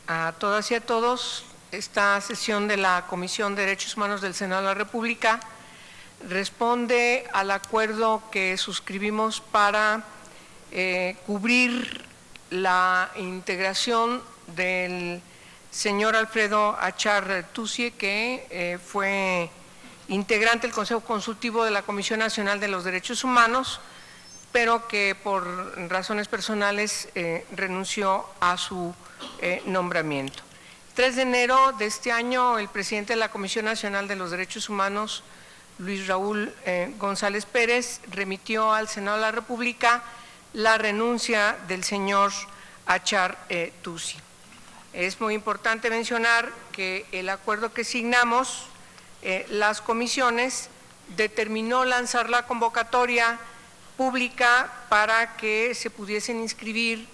a todas y a todos. Esta sesión de la Comisión de Derechos Humanos del Senado de la República responde al acuerdo que suscribimos para cubrir la integración del señor Alfredo Achar Tusi, que fue integrante del Consejo Consultivo de la Comisión Nacional de los Derechos Humanos, pero que por razones personales renunció a su nombramiento. 3 de enero de este año, el presidente de la Comisión Nacional de los Derechos Humanos, Luis Raúl González Pérez, remitió al Senado de la República la renuncia del señor Achar Tusi. Es muy importante mencionar que el acuerdo que signamos, las comisiones, determinó lanzar la convocatoria pública para que se pudiesen inscribir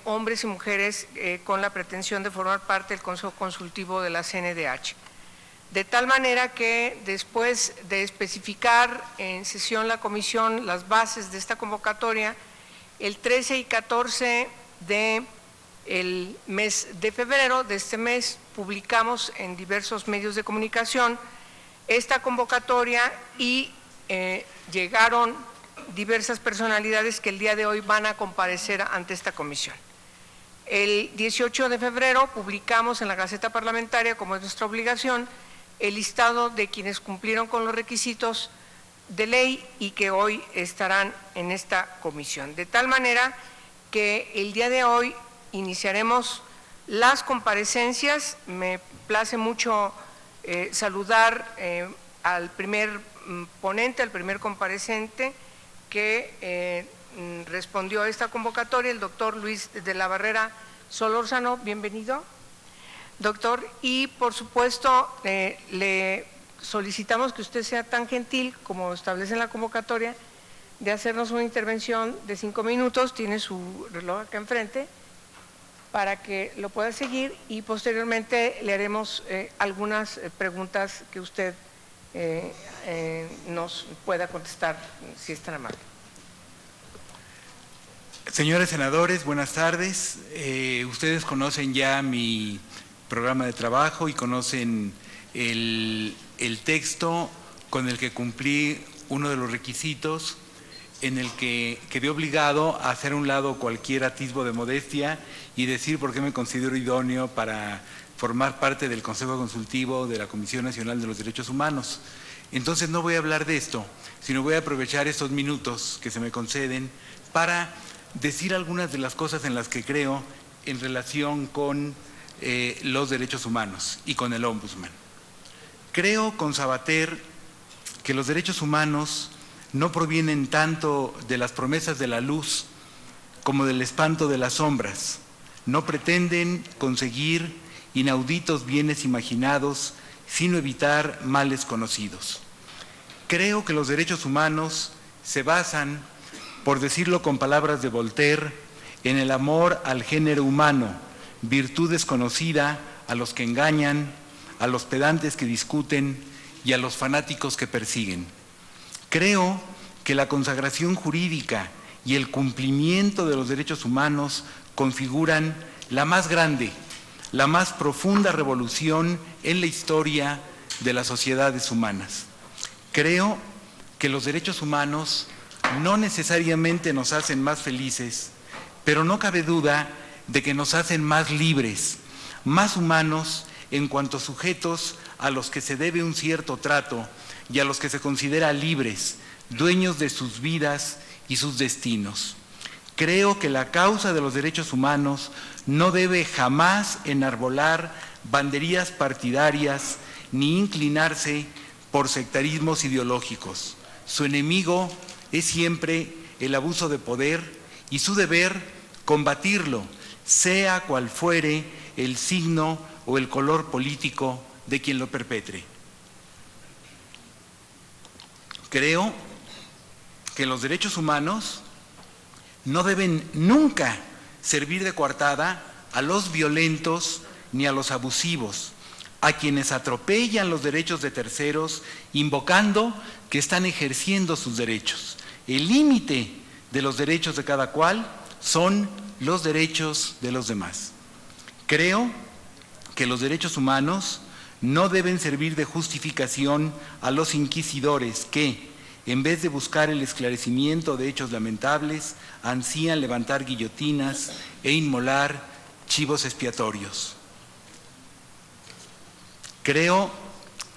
hombres y mujeres con la pretensión de formar parte del Consejo Consultivo de la CNDH. De tal manera que después de especificar en sesión la comisión las bases de esta convocatoria, el 13 y 14 del mes de febrero de este mes publicamos en diversos medios de comunicación esta convocatoria y llegaron diversas personalidades que el día de hoy van a comparecer ante esta comisión. El 18 de febrero publicamos en la Gaceta Parlamentaria, como es nuestra obligación, el listado de quienes cumplieron con los requisitos de ley y que hoy estarán en esta comisión. De tal manera que el día de hoy iniciaremos las comparecencias. Me place mucho saludar al primer ponente, al primer comparecente que respondió a esta convocatoria, el doctor Luis de la Barrera Solórzano. Bienvenido, doctor. Y por supuesto le solicitamos que usted sea tan gentil, como establece en la convocatoria, de hacernos una intervención de 5 minutos, tiene su reloj acá enfrente, para que lo pueda seguir y posteriormente le haremos algunas preguntas que usted nos pueda contestar, si es tan amable. Señores senadores, buenas tardes. Ustedes conocen ya mi programa de trabajo y conocen el texto con el que cumplí uno de los requisitos, en el que quedé obligado a hacer a un lado cualquier atisbo de modestia y decir por qué me considero idóneo para formar parte del Consejo Consultivo de la Comisión Nacional de los Derechos Humanos. Entonces no voy a hablar de esto, sino voy a aprovechar estos minutos que se me conceden para decir algunas de las cosas en las que creo en relación con los derechos humanos y con el Ombudsman. Creo con Sabater que los derechos humanos no provienen tanto de las promesas de la luz como del espanto de las sombras. No pretenden conseguir inauditos bienes imaginados, sino evitar males conocidos. Creo que los derechos humanos se basan, por decirlo con palabras de Voltaire, en el amor al género humano, virtud desconocida a los que engañan, a los pedantes que discuten y a los fanáticos que persiguen. Creo que la consagración jurídica y el cumplimiento de los derechos humanos configuran la más grande, la más profunda revolución en la historia de las sociedades humanas. Creo que los derechos humanos no necesariamente nos hacen más felices, pero no cabe duda de que nos hacen más libres, más humanos en cuanto a sujetos a los que se debe un cierto trato y a los que se considera libres, dueños de sus vidas y sus destinos. Creo que la causa de los derechos humanos no debe jamás enarbolar banderías partidarias ni inclinarse por sectarismos ideológicos. Su enemigo es siempre el abuso de poder y su deber combatirlo, sea cual fuere el signo o el color político de quien lo perpetre. Creo que los derechos humanos no deben nunca servir de coartada a los violentos ni a los abusivos, a quienes atropellan los derechos de terceros, invocando que están ejerciendo sus derechos. El límite de los derechos de cada cual son los derechos de los demás. Creo que los derechos humanos no deben servir de justificación a los inquisidores que, en vez de buscar el esclarecimiento de hechos lamentables, ansían levantar guillotinas e inmolar chivos expiatorios. Creo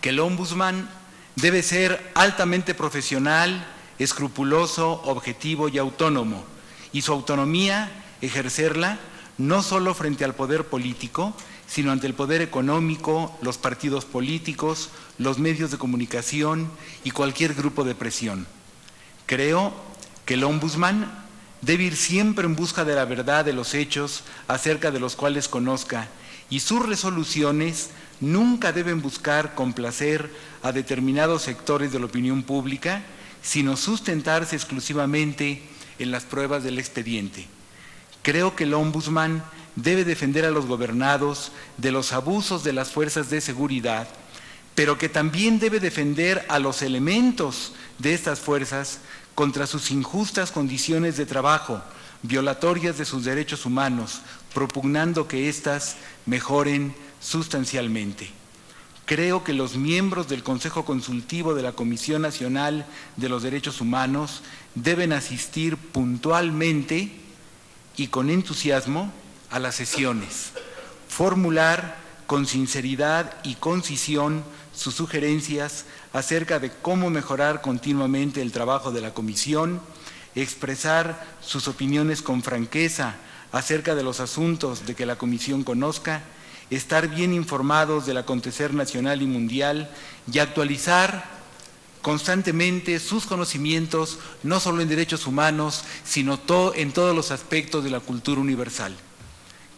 que el ombudsman debe ser altamente profesional, escrupuloso, objetivo y autónomo, y su autonomía ejercerla no solo frente al poder político, sino ante el poder económico, los partidos políticos, los medios de comunicación y cualquier grupo de presión. Creo que el ombudsman debe ir siempre en busca de la verdad de los hechos acerca de los cuales conozca, y sus resoluciones nunca deben buscar complacer a determinados sectores de la opinión pública, sino sustentarse exclusivamente en las pruebas del expediente. Creo que el ombudsman debe defender a los gobernados de los abusos de las fuerzas de seguridad, pero que también debe defender a los elementos de estas fuerzas contra sus injustas condiciones de trabajo, violatorias de sus derechos humanos, propugnando que éstas mejoren sustancialmente. Creo que los miembros del Consejo Consultivo de la Comisión Nacional de los Derechos Humanos deben asistir puntualmente y con entusiasmo a las sesiones, formular con sinceridad y concisión sus sugerencias acerca de cómo mejorar continuamente el trabajo de la Comisión, expresar sus opiniones con franqueza acerca de los asuntos de que la Comisión conozca, estar bien informados del acontecer nacional y mundial y actualizar constantemente sus conocimientos, no solo en derechos humanos, sino en todos los aspectos de la cultura universal.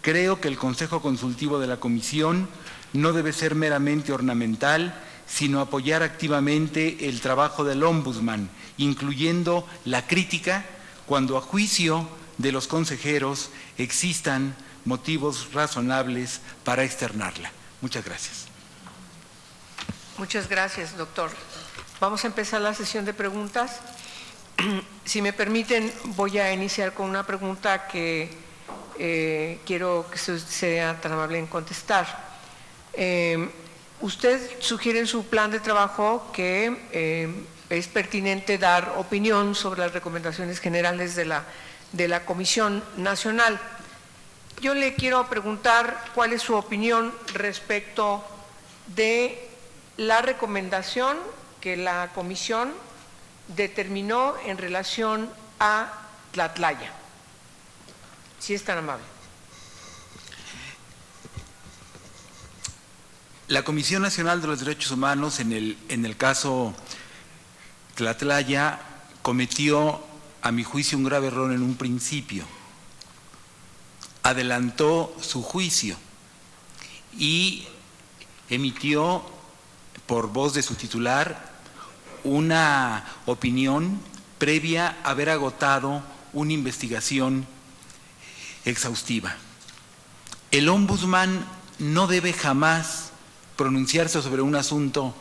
Creo que el Consejo Consultivo de la Comisión no debe ser meramente ornamental, sino apoyar activamente el trabajo del ombudsman, incluyendo la crítica cuando a juicio de los consejeros existan motivos razonables para externarla. Muchas gracias. Muchas gracias, doctor. Vamos a empezar la sesión de preguntas. Si me permiten, voy a iniciar con una pregunta que quiero que usted sea tan amable en contestar. Usted sugiere en su plan de trabajo que es pertinente dar opinión sobre las recomendaciones generales de la Comisión Nacional. Yo le quiero preguntar cuál es su opinión respecto de la recomendación que la Comisión determinó en relación a Tlatlaya. Si es tan amable. La Comisión Nacional de los Derechos Humanos, en el caso Tlatlaya, cometió, a mi juicio, un grave error en un principio. Adelantó su juicio y emitió, por voz de su titular, una opinión previa a haber agotado una investigación exhaustiva. El ombudsman no debe jamás pronunciarse sobre un asunto,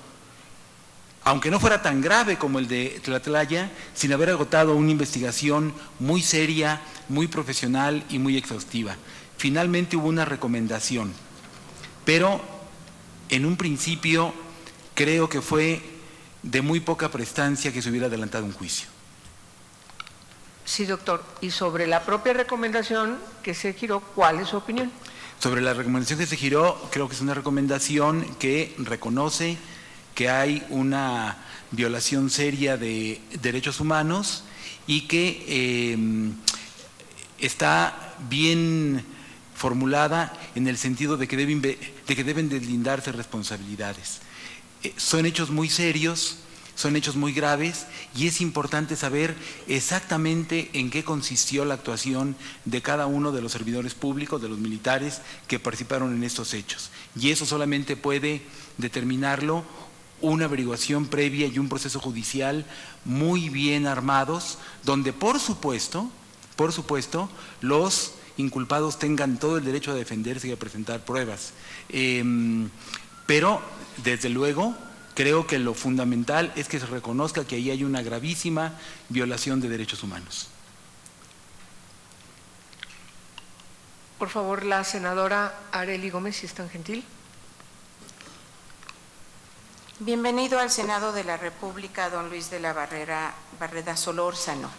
aunque no fuera tan grave como el de Tlatlaya, sin haber agotado una investigación muy seria, muy profesional y muy exhaustiva. Finalmente hubo una recomendación, pero en un principio creo que fue de muy poca prestancia que se hubiera adelantado un juicio. Sí, doctor. Y sobre la propia recomendación que se giró, ¿cuál es su opinión? Sobre la recomendación que se giró, creo que es una recomendación que reconoce que hay una violación seria de derechos humanos y que está bien formulada en el sentido de que deben deslindarse responsabilidades. Son hechos muy serios, son hechos muy graves y es importante saber exactamente en qué consistió la actuación de cada uno de los servidores públicos, de los militares que participaron en estos hechos. Y eso solamente puede determinarlo una averiguación previa y un proceso judicial muy bien armados, donde por supuesto, los inculpados tengan todo el derecho a defenderse y a presentar pruebas. Pero, desde luego, creo que lo fundamental es que se reconozca que ahí hay una gravísima violación de derechos humanos. Por favor, la senadora Arely Gómez, si es tan gentil. Bienvenido al Senado de la República, don Luis de la Barreda Solórzano.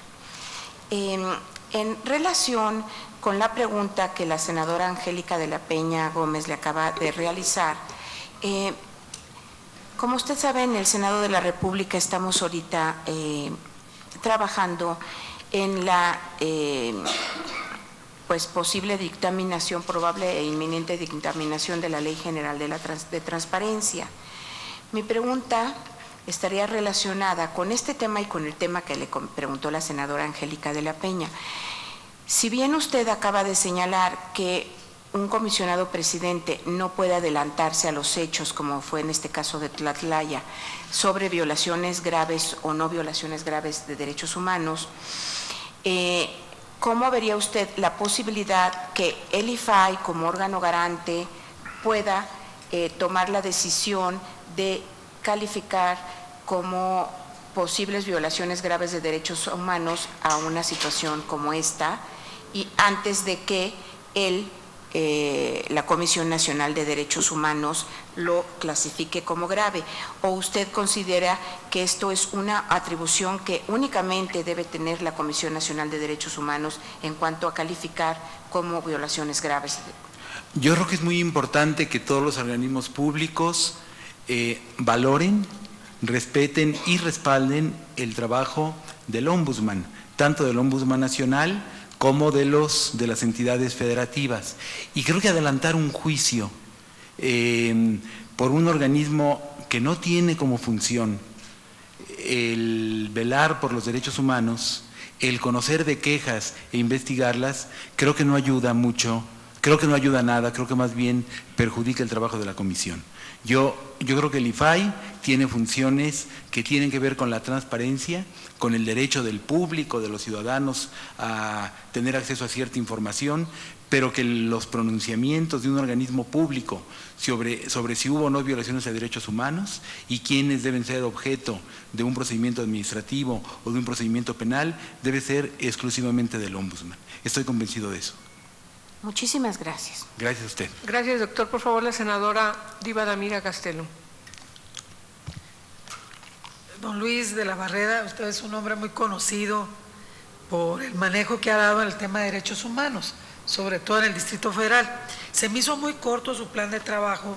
En relación con la pregunta que la senadora Angélica de la Peña Gómez le acaba de realizar, como usted sabe, en el Senado de la República estamos ahorita trabajando en la posible dictaminación, probable e inminente dictaminación de la Ley General de Transparencia. Mi pregunta estaría relacionada con este tema y con el tema que le preguntó la senadora Angélica de la Peña. Si bien usted acaba de señalar que un comisionado presidente no puede adelantarse a los hechos, como fue en este caso de Tlatlaya, sobre violaciones graves o no violaciones graves de derechos humanos, ¿cómo vería usted la posibilidad que el IFAI, como órgano garante, pueda tomar la decisión de calificar como posibles violaciones graves de derechos humanos a una situación como esta, y antes de que la Comisión Nacional de Derechos Humanos lo clasifique como grave? ¿O usted considera que esto es una atribución que únicamente debe tener la Comisión Nacional de Derechos Humanos en cuanto a calificar como violaciones graves? Yo creo que es muy importante que todos los organismos públicos valoren, respeten y respalden el trabajo del Ombudsman, tanto del Ombudsman Nacional como de las entidades federativas. Y creo que adelantar un juicio por un organismo que no tiene como función el velar por los derechos humanos, el conocer de quejas e investigarlas, creo que no ayuda mucho, creo que no ayuda a nada, creo que más bien perjudica el trabajo de la comisión. Yo creo que el IFAI tiene funciones que tienen que ver con la transparencia, con el derecho del público, de los ciudadanos a tener acceso a cierta información, pero que los pronunciamientos de un organismo público sobre si hubo o no violaciones de derechos humanos y quiénes deben ser objeto de un procedimiento administrativo o de un procedimiento penal debe ser exclusivamente del Ombudsman. Estoy convencido de eso. Muchísimas gracias. Gracias a usted. Gracias, doctor. Por favor, la senadora Diva Damira Castelo. Don Luis de la Barreda, usted es un hombre muy conocido por el manejo que ha dado en el tema de derechos humanos, sobre todo en el Distrito Federal. Se me hizo muy corto su plan de trabajo,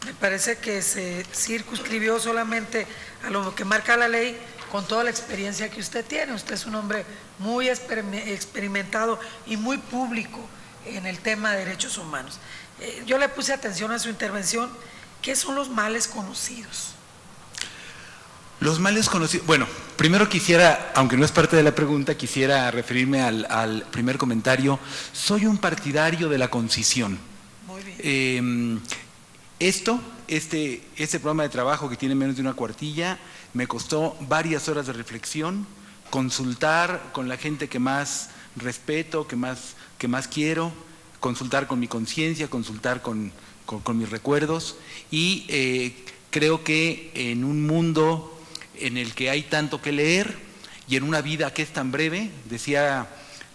me parece que se circunscribió solamente a lo que marca la ley con toda la experiencia que usted tiene. Usted es un hombre muy experimentado y muy público en el tema de derechos humanos. Yo le puse atención a su intervención. ¿Qué son los males conocidos? Los males conocidos, bueno, primero quisiera, aunque no es parte de la pregunta, quisiera referirme al primer comentario. Soy un partidario de la concisión. Muy bien. Este programa de trabajo que tiene menos de una cuartilla me costó varias horas de reflexión, consultar con la gente que más respeto, que más quiero, consultar con mi conciencia, consultar con mis recuerdos, y creo que en un mundo en el que hay tanto que leer y en una vida que es tan breve, decía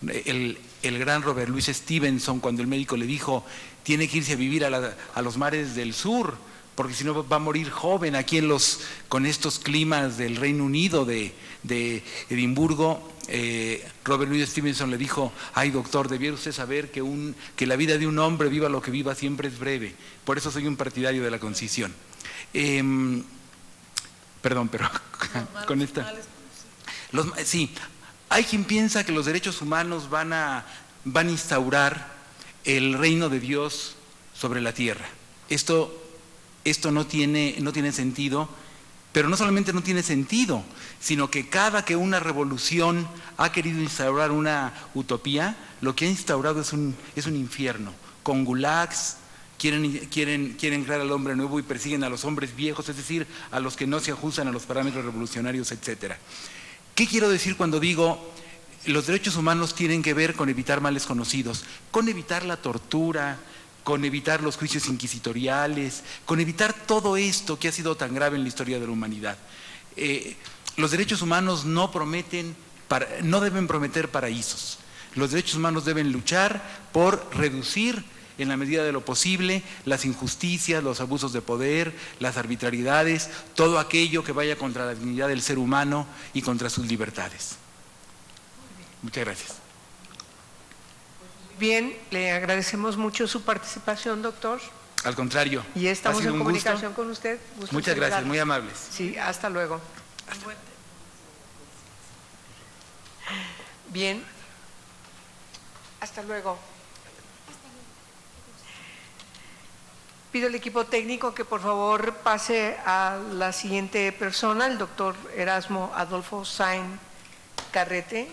el gran Robert Louis Stevenson cuando el médico le dijo tiene que irse a vivir a los mares del sur, porque si no va a morir joven aquí con estos climas del Reino Unido, de Edimburgo. Robert Louis Stevenson le dijo: ay doctor, debiera usted saber que la vida de un hombre, viva lo que viva, siempre es breve. Por eso soy un partidario de la concisión. Perdón, pero con esta... Sí, hay quien piensa que los derechos humanos van a instaurar el reino de Dios sobre la tierra. Esto no tiene sentido, pero no solamente no tiene sentido, sino que cada que una revolución ha querido instaurar una utopía, lo que ha instaurado es un infierno, con gulags. Quieren crear al hombre nuevo y persiguen a los hombres viejos, es decir, a los que no se ajustan a los parámetros revolucionarios, etcétera. ¿Qué quiero decir cuando digo los derechos humanos tienen que ver con evitar males conocidos? Con evitar la tortura, con evitar los juicios inquisitoriales, con evitar todo esto que ha sido tan grave en la historia de la humanidad. Los derechos humanos no deben prometer paraísos. Los derechos humanos deben luchar por reducir, en la medida de lo posible, las injusticias, los abusos de poder, las arbitrariedades, todo aquello que vaya contra la dignidad del ser humano y contra sus libertades. Muchas gracias. Bien, le agradecemos mucho su participación, doctor. Al contrario. Y estamos ha sido en un comunicación gusto. con usted. Gusto Muchas gracias, saludarlos. muy amables. Sí, hasta luego. Bien. Hasta luego. Pido al equipo técnico que por favor pase a la siguiente persona, el doctor Erasmo Adolfo Sainz Carrete.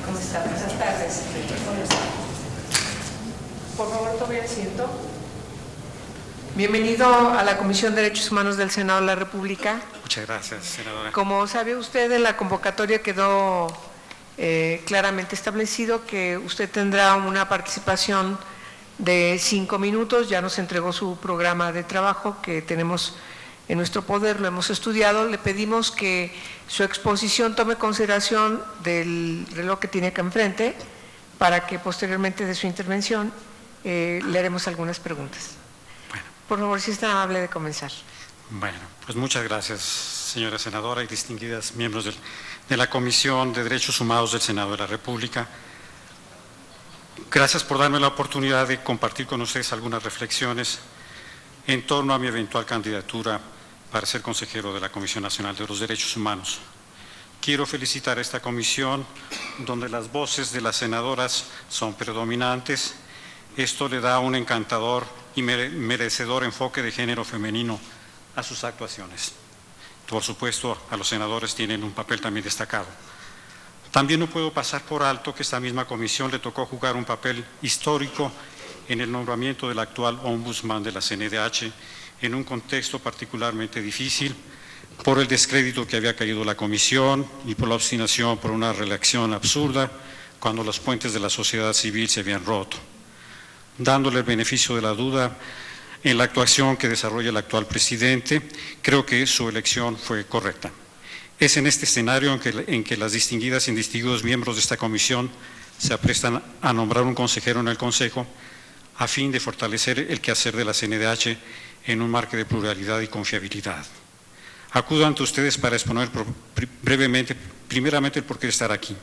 ¿Cómo está? Buenas tardes. Por favor, tome asiento. Bienvenido a la Comisión de Derechos Humanos del Senado de la República. Muchas gracias, senadora. Como sabe usted, en la convocatoria quedó claramente establecido que usted tendrá una participación de 5 minutos. Ya nos entregó su programa de trabajo que tenemos en nuestro poder, lo hemos estudiado. Le pedimos que su exposición tome consideración del reloj que tiene acá enfrente para que posteriormente de su intervención le haremos algunas preguntas. Bueno. Por favor, si es tan amable de comenzar. Bueno, pues muchas gracias, señora senadora y distinguidas miembros de la Comisión de Derechos Humanos del Senado de la República. Gracias por darme la oportunidad de compartir con ustedes algunas reflexiones en torno a mi eventual candidatura para ser consejero de la Comisión Nacional de los Derechos Humanos. Quiero felicitar a esta comisión, donde las voces de las senadoras son predominantes. Esto le da un encantador y merecedor enfoque de género femenino a sus actuaciones. Por supuesto, a los senadores tienen un papel también destacado. También no puedo pasar por alto que esta misma comisión le tocó jugar un papel histórico en el nombramiento del actual ombudsman de la CNDH en un contexto particularmente difícil por el descrédito que había caído la comisión y por la obstinación por una reelección absurda cuando los puentes de la sociedad civil se habían roto. Dándole el beneficio de la duda en la actuación que desarrolla el actual presidente, creo que su elección fue correcta. Es en este escenario en que las distinguidas y distinguidos miembros de esta comisión se aprestan a nombrar un consejero en el Consejo a fin de fortalecer el quehacer de la CNDH en un marco de pluralidad y confiabilidad. Acudo ante ustedes para exponer brevemente, primeramente, el porqué de estar aquí.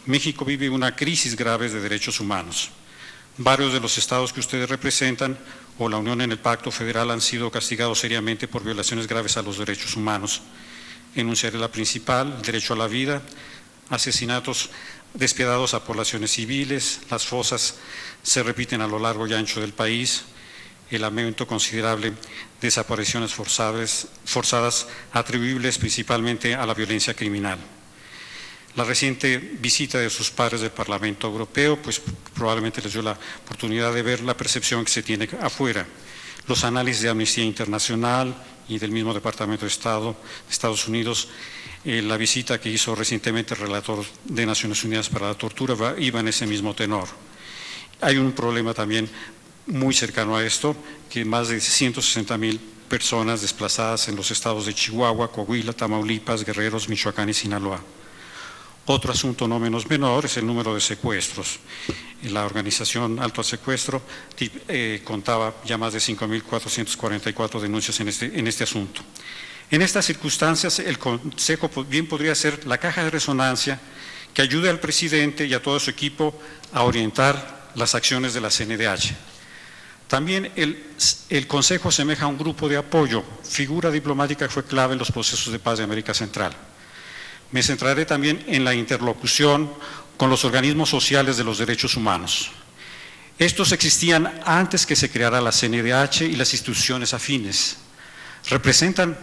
México vive una crisis grave de derechos humanos. Varios de los estados que ustedes representan o la Unión en el Pacto Federal han sido castigados seriamente por violaciones graves a los derechos humanos. Enunciaré la principal: el derecho a la vida, asesinatos despiadados a poblaciones civiles, las fosas se repiten a lo largo y ancho del país, el aumento considerable de desapariciones forzadas atribuibles principalmente a la violencia criminal. La reciente visita de sus pares del Parlamento Europeo, pues probablemente les dio la oportunidad de ver la percepción que se tiene afuera. Los análisis de Amnistía Internacional y del mismo Departamento de Estado de Estados Unidos, la visita que hizo recientemente el relator de Naciones Unidas para la Tortura iba en ese mismo tenor. Hay un problema también muy cercano a esto, que más de 160,000 personas desplazadas en los estados de Chihuahua, Coahuila, Tamaulipas, Guerrero, Michoacán y Sinaloa. Otro asunto no menos menor es el número de secuestros. La organización Alto al Secuestro contaba ya más de 5,444 denuncias en este asunto. En estas circunstancias, el Consejo bien podría ser la caja de resonancia que ayude al presidente y a todo su equipo a orientar las acciones de la CNDH. También el Consejo asemeja a un grupo de apoyo, figura diplomática que fue clave en los procesos de paz de América Central. Me centraré también en la interlocución con los organismos sociales de los derechos humanos. Estos existían antes que se creara la CNDH y las instituciones afines. Representan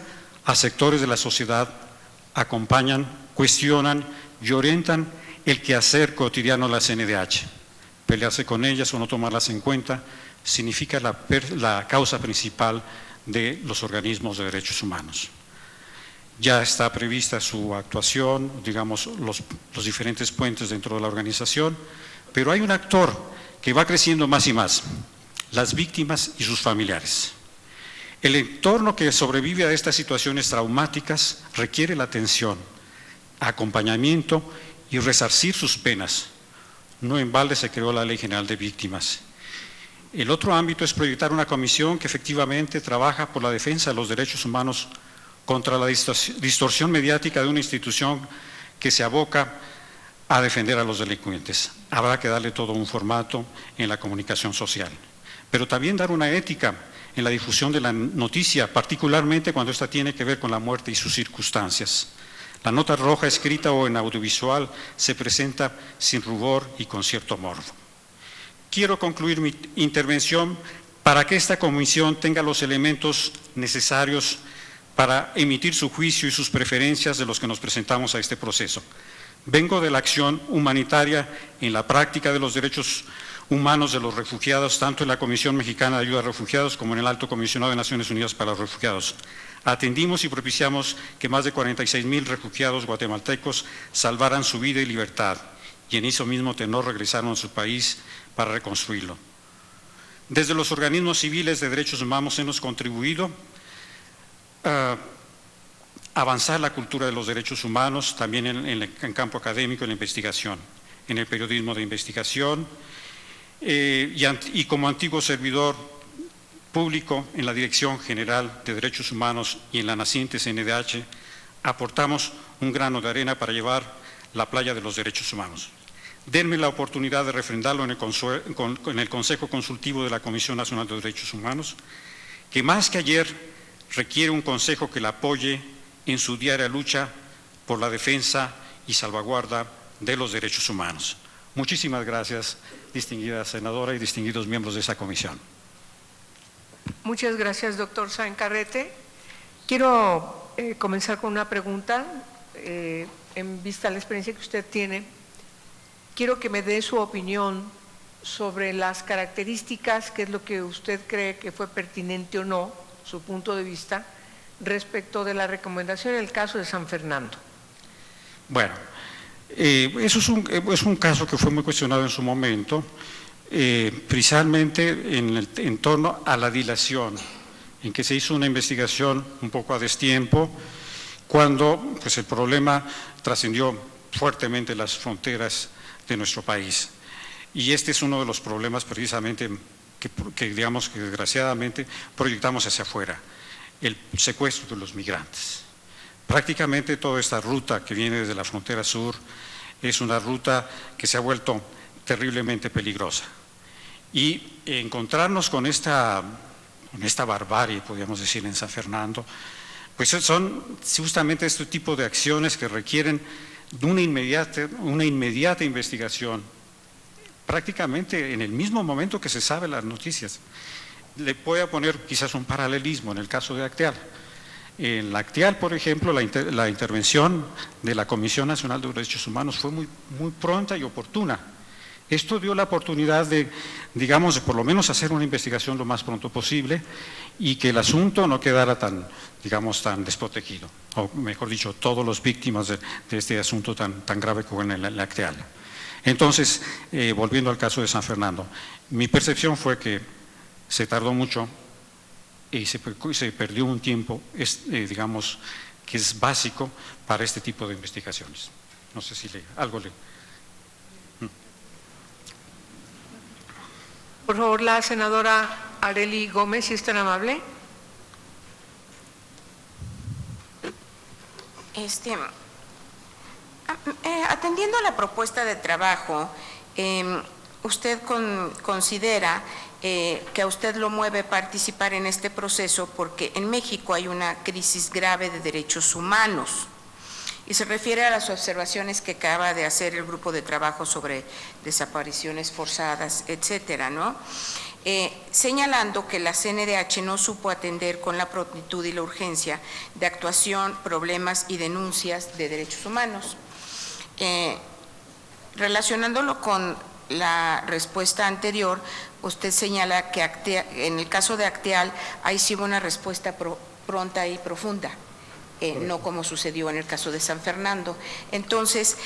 a sectores de la sociedad, acompañan, cuestionan y orientan el quehacer cotidiano de la CNDH. Pelearse con ellas o no tomarlas en cuenta significa la causa principal de los organismos de derechos humanos. Ya está prevista su actuación, digamos, los diferentes puentes dentro de la organización, pero hay un actor que va creciendo más y más: las víctimas y sus familiares. El entorno que sobrevive a estas situaciones traumáticas requiere la atención, acompañamiento y resarcir sus penas. No en balde se creó la Ley General de Víctimas. El otro ámbito es proyectar una comisión que efectivamente trabaja por la defensa de los derechos humanos contra la distorsión mediática de una institución que se aboca a defender a los delincuentes. Habrá que darle todo un formato en la comunicación social, pero también dar una ética en la difusión de la noticia, particularmente cuando esta tiene que ver con la muerte y sus circunstancias. La nota roja escrita o en audiovisual se presenta sin rubor y con cierto morbo. Quiero concluir mi intervención para que esta comisión tenga los elementos necesarios para emitir su juicio y sus preferencias de los que nos presentamos a este proceso. Vengo de la acción humanitaria en la práctica de los derechos humanos de los refugiados, tanto en la Comisión Mexicana de Ayuda a Refugiados como en el Alto Comisionado de Naciones Unidas para los Refugiados. Atendimos y propiciamos que más de 46,000 refugiados guatemaltecos salvaran su vida y libertad, y en eso mismo tenor regresaron a su país para reconstruirlo. Desde los organismos civiles de derechos humanos hemos contribuido a avanzar la cultura de los derechos humanos, también en campo académico, en la investigación, en el periodismo de investigación, y como antiguo servidor público en la Dirección General de Derechos Humanos y en la naciente CNDH, aportamos un grano de arena para llevar la playa de los derechos humanos. Denme la oportunidad de refrendarlo en el Consejo Consultivo de la Comisión Nacional de Derechos Humanos, que más que ayer requiere un consejo que la apoye en su diaria lucha por la defensa y salvaguarda de los derechos humanos. Muchísimas gracias, distinguida senadora y distinguidos miembros de esa comisión. Muchas gracias, doctor Sáenz Carrete. Quiero comenzar con una pregunta. En vista de la experiencia que usted tiene, quiero que me dé su opinión sobre las características, qué es lo que usted cree que fue pertinente o no, su punto de vista, respecto de la recomendación en el caso de San Fernando. Bueno, eso es un caso que fue muy cuestionado en su momento, precisamente en torno a la dilación, en que se hizo una investigación un poco a destiempo, cuando pues, el problema trascendió fuertemente las fronteras de nuestro país. Y este es uno de los problemas precisamente que digamos que desgraciadamente proyectamos hacia afuera, el secuestro de los migrantes. Prácticamente toda esta ruta que viene desde la frontera sur es una ruta que se ha vuelto terriblemente peligrosa. Y encontrarnos con esta barbarie, podríamos decir, en San Fernando, pues son justamente este tipo de acciones que requieren de una inmediata investigación, prácticamente en el mismo momento que se saben las noticias. Le voy a poner quizás un paralelismo en el caso de Acteal. En la Acteal, por ejemplo, la intervención de la Comisión Nacional de Derechos Humanos fue muy pronta y oportuna. Esto dio la oportunidad de, digamos, de por lo menos hacer una investigación lo más pronto posible y que el asunto no quedara tan desprotegido, o mejor dicho, todas las víctimas de este asunto tan grave como en el Acteal. Entonces, volviendo al caso de San Fernando, mi percepción fue que se tardó mucho y se perdió un tiempo, digamos, que es básico para este tipo de investigaciones. No sé si algo le... Por favor, la senadora Arely Gómez, si es tan amable. Atendiendo a la propuesta de trabajo, ¿usted considera que a usted lo mueve participar en este proceso porque en México hay una crisis grave de derechos humanos? Y se refiere a las observaciones que acaba de hacer el grupo de trabajo sobre desapariciones forzadas, etcétera, ¿no? Señalando que la CNDH no supo atender con la prontitud y la urgencia de actuación, problemas y denuncias de derechos humanos. Relacionándolo con la respuesta anterior, usted señala que en el caso de Acteal, ahí sí hubo una respuesta pronta y profunda, no como sucedió en el caso de San Fernando. Entonces,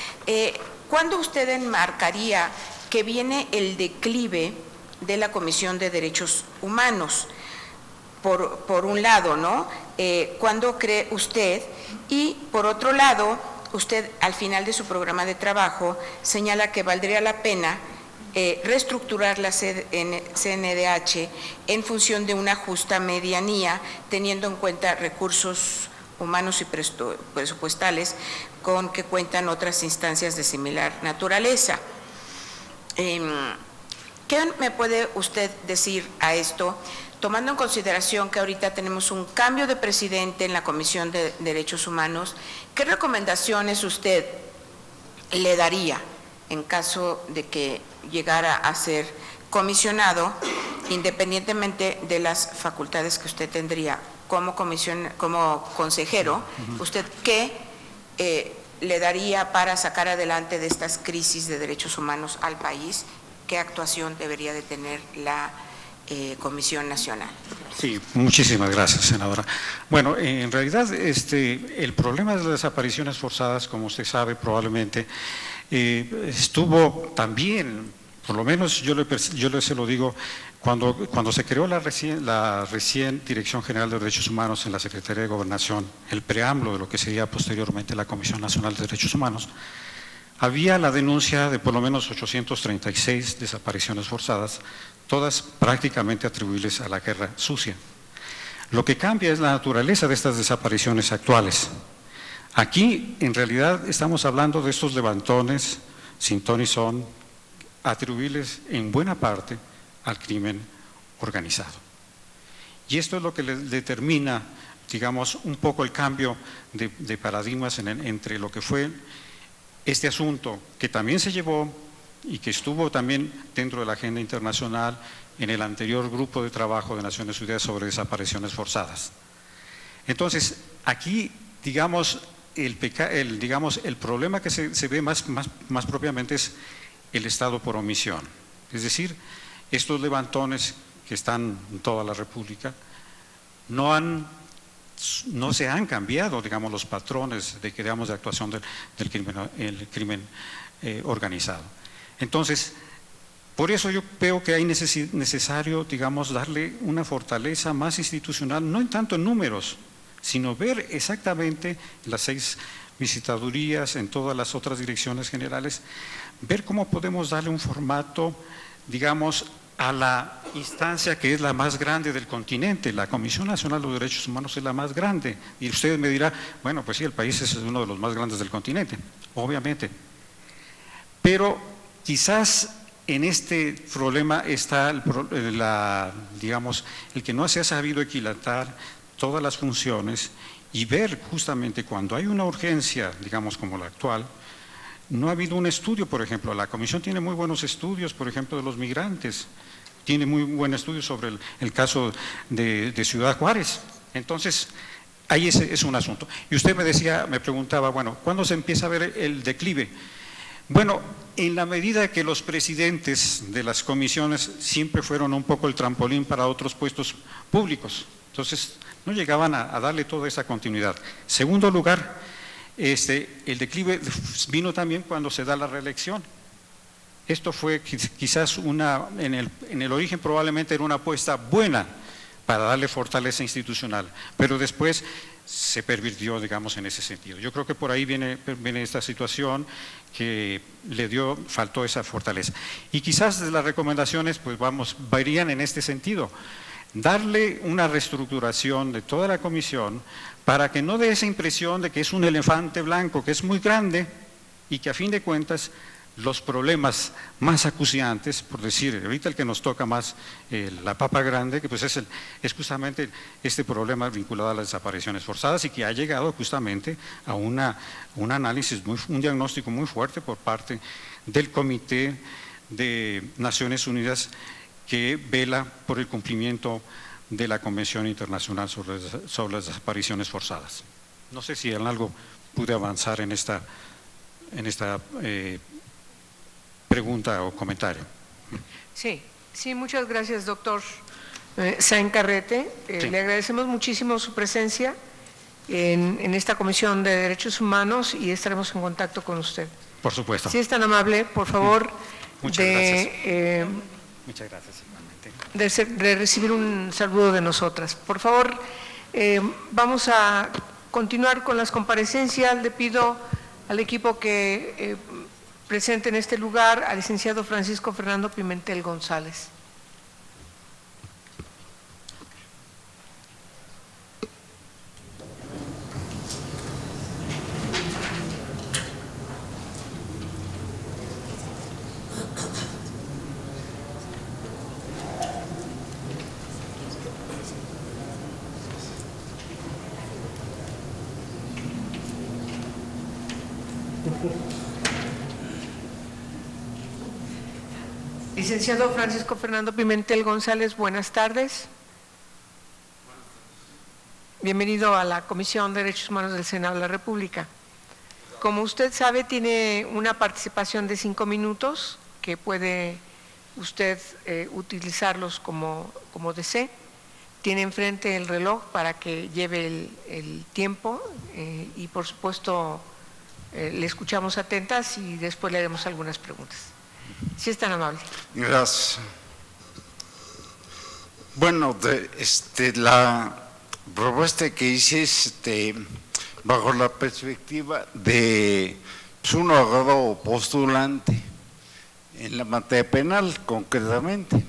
¿cuándo usted enmarcaría que viene el declive de la Comisión de Derechos Humanos? Por un lado, ¿no? ¿Cuándo cree usted? Y por otro lado, usted al final de su programa de trabajo señala que valdría la pena reestructurar la CNDH en función de una justa medianía, teniendo en cuenta recursos humanos y presupuestales con que cuentan otras instancias de similar naturaleza. ¿Qué me puede usted decir a esto, tomando en consideración que ahorita tenemos un cambio de presidente en la Comisión de Derechos Humanos? ¿Qué recomendaciones usted le daría en caso de que llegara a ser comisionado, independientemente de las facultades que usted tendría como consejero? ¿Usted qué le daría para sacar adelante de estas crisis de derechos humanos al país? ¿Qué actuación debería de tener la Comisión Nacional? Sí, muchísimas gracias, senadora. Bueno, en realidad el problema de las desapariciones forzadas, como usted sabe probablemente, estuvo también, por lo menos yo se lo digo, cuando se creó la recién Dirección General de Derechos Humanos en la Secretaría de Gobernación, el preámbulo de lo que sería posteriormente la Comisión Nacional de Derechos Humanos, había la denuncia de por lo menos 836 desapariciones forzadas, todas prácticamente atribuibles a la guerra sucia. Lo que cambia es la naturaleza de estas desapariciones actuales. Aquí, en realidad, estamos hablando de estos levantones sin ton ni son, atribuibles en buena parte al crimen organizado. Y esto es lo que determina, digamos, un poco el cambio de paradigmas entre lo que fue este asunto, que también se llevó y que estuvo también dentro de la agenda internacional en el anterior grupo de trabajo de Naciones Unidas sobre desapariciones forzadas. Entonces, aquí, digamos, el problema que se ve más propiamente es el Estado por omisión. Es decir, estos levantones que están en toda la República no se han cambiado, digamos, los patrones de actuación del crimen organizado. Entonces, por eso yo veo que hay necesario, digamos, darle una fortaleza más institucional, no en tanto en números, sino ver exactamente las 6 visitadurías, en todas las otras direcciones generales, ver cómo podemos darle un formato, digamos, a la instancia que es la más grande del continente. La Comisión Nacional de los Derechos Humanos es la más grande. Y usted me dirá, bueno, pues sí, el país es uno de los más grandes del continente, obviamente. Pero quizás en este problema está digamos, el que no se ha sabido equilatar todas las funciones y ver justamente cuando hay una urgencia, digamos, como la actual. No ha habido un estudio, por ejemplo, la Comisión tiene muy buenos estudios, por ejemplo, de los migrantes, tiene muy buen estudio sobre el caso de Ciudad Juárez. Entonces, ahí es un asunto. Y usted me preguntaba, bueno, ¿cuándo se empieza a ver el declive? Bueno, en la medida que los presidentes de las comisiones siempre fueron un poco el trampolín para otros puestos públicos, entonces no llegaban a darle toda esa continuidad. Segundo lugar, el declive vino también cuando se da la reelección. Esto fue quizás en el origen probablemente era una apuesta buena para darle fortaleza institucional, pero después se pervirtió, digamos, en ese sentido. Yo creo que por ahí viene esta situación que faltó esa fortaleza. Y quizás las recomendaciones, pues varían en este sentido. Darle una reestructuración de toda la comisión para que no dé esa impresión de que es un elefante blanco, que es muy grande y que a fin de cuentas los problemas más acuciantes, por decir, ahorita el que nos toca más la papa grande, que pues es justamente este problema vinculado a las desapariciones forzadas y que ha llegado justamente a un análisis, un diagnóstico muy fuerte por parte del Comité de Naciones Unidas que vela por el cumplimiento de la Convención Internacional sobre las Desapariciones Forzadas. No sé si en algo pude avanzar en esta pregunta o comentario. Sí, muchas gracias, doctor Sáenz Carrete. Sí. Le agradecemos muchísimo su presencia en esta Comisión de Derechos Humanos y estaremos en contacto con usted. Por supuesto. Si es tan amable, por favor, Muchas gracias. Muchas gracias, igualmente. de recibir un saludo de nosotras. Por favor, vamos a continuar con las comparecencias. Le pido al equipo que presente en este lugar al licenciado Francisco Fernando Pimentel González. Licenciado Francisco Fernando Pimentel González, buenas tardes. Bienvenido a la Comisión de Derechos Humanos del Senado de la República. Como usted sabe, tiene una participación de 5 minutos que puede usted utilizarlos como desee. Tiene enfrente el reloj para que lleve el tiempo y, por supuesto, le escuchamos atentas y después le haremos algunas preguntas. Si es tan amable. Gracias. Bueno, la propuesta que hice bajo la perspectiva de un abogado postulante en la materia penal, concretamente.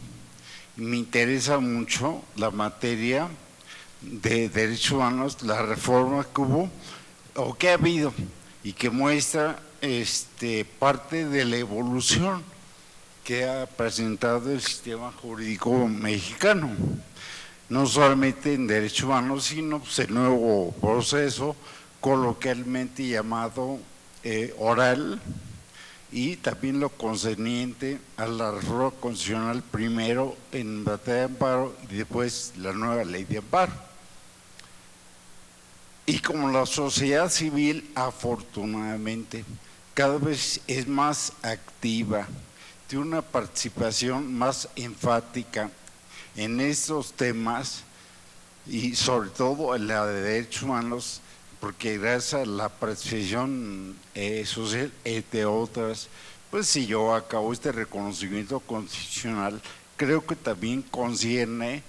Me interesa mucho la materia de derechos humanos, la reforma que hubo o que ha habido y que muestra parte de la evolución que ha presentado el sistema jurídico mexicano, no solamente en derechos humanos, sino el nuevo proceso coloquialmente llamado oral, y también lo concerniente a la reforma constitucional, primero en materia de amparo y después la nueva ley de amparo. Y como la sociedad civil, afortunadamente, cada vez es más activa, tiene una participación más enfática en estos temas y sobre todo en la de derechos humanos, porque gracias a la participación social, entre otras, pues se llevó a cabo este reconocimiento constitucional. Creo que también concierne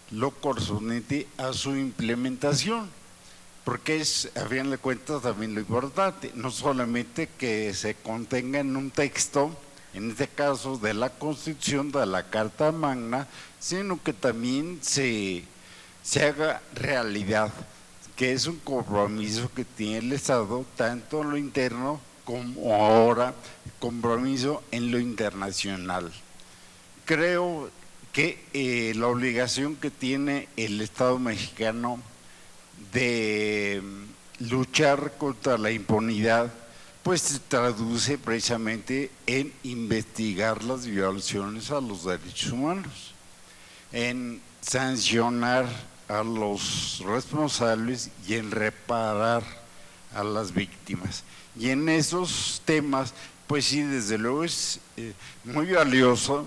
lo correspondiente a su implementación, porque es, a fin de cuentas, también lo importante, no solamente que se contenga en un texto, en este caso de la Constitución, de la Carta Magna, sino que también se haga realidad, que es un compromiso que tiene el Estado, tanto en lo interno como ahora compromiso en lo internacional. Creo que la obligación que tiene el Estado mexicano de luchar contra la impunidad, pues se traduce precisamente en investigar las violaciones a los derechos humanos, en sancionar a los responsables y en reparar a las víctimas. Y en esos temas, pues sí, desde luego es muy valiosa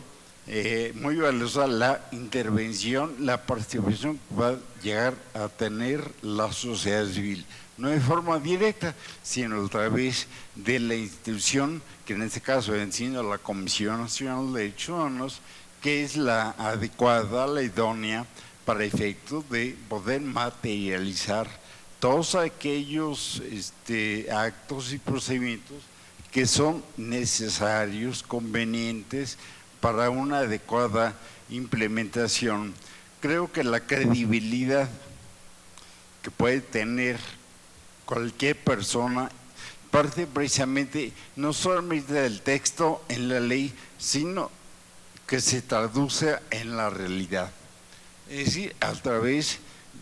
la intervención, la participación que va a llegar a tener la sociedad civil, no de forma directa, sino a través de la institución, que en este caso encima la Comisión Nacional de Derechos Humanos, que es la adecuada, la idónea, para efecto de poder materializar todos aquellos actos y procedimientos que son necesarios, convenientes para una adecuada implementación. Creo que la credibilidad que puede tener cualquier persona parte precisamente no solamente del texto en la ley, sino que se traduce en la realidad. Es decir, a través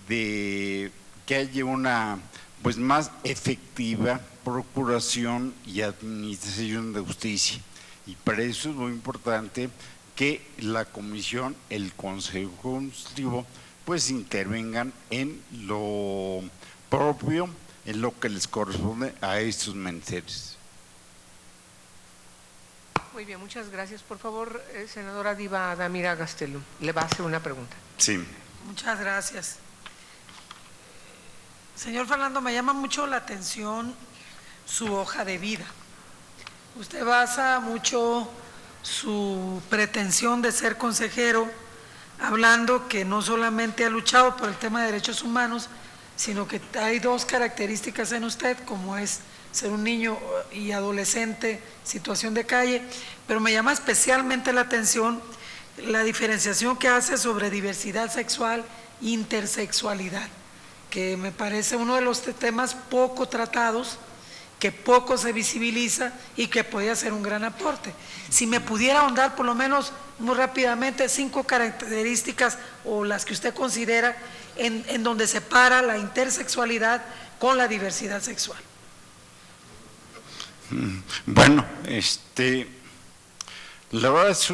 de que haya una pues más efectiva procuración y administración de justicia. Y para eso es muy importante que la Comisión, el Consejo Consultivo, pues intervengan en lo propio, en lo que les corresponde a estos menesteres. Muy bien, muchas gracias. Por favor, senadora Diva Damira Gastelum, le va a hacer una pregunta. Sí. Muchas gracias. Señor Fernando, me llama mucho la atención su hoja de vida. Usted basa mucho su pretensión de ser consejero hablando que no solamente ha luchado por el tema de derechos humanos, sino que hay dos características en usted, como es ser un niño y adolescente, situación de calle, pero me llama especialmente la atención la diferenciación que hace sobre diversidad sexual e intersexualidad, que me parece uno de los temas poco tratados, que poco se visibiliza y que podría ser un gran aporte. Si me pudiera ahondar por lo menos muy rápidamente 5 características o las que usted considera en donde separa la intersexualidad con la diversidad sexual. Bueno, la verdad es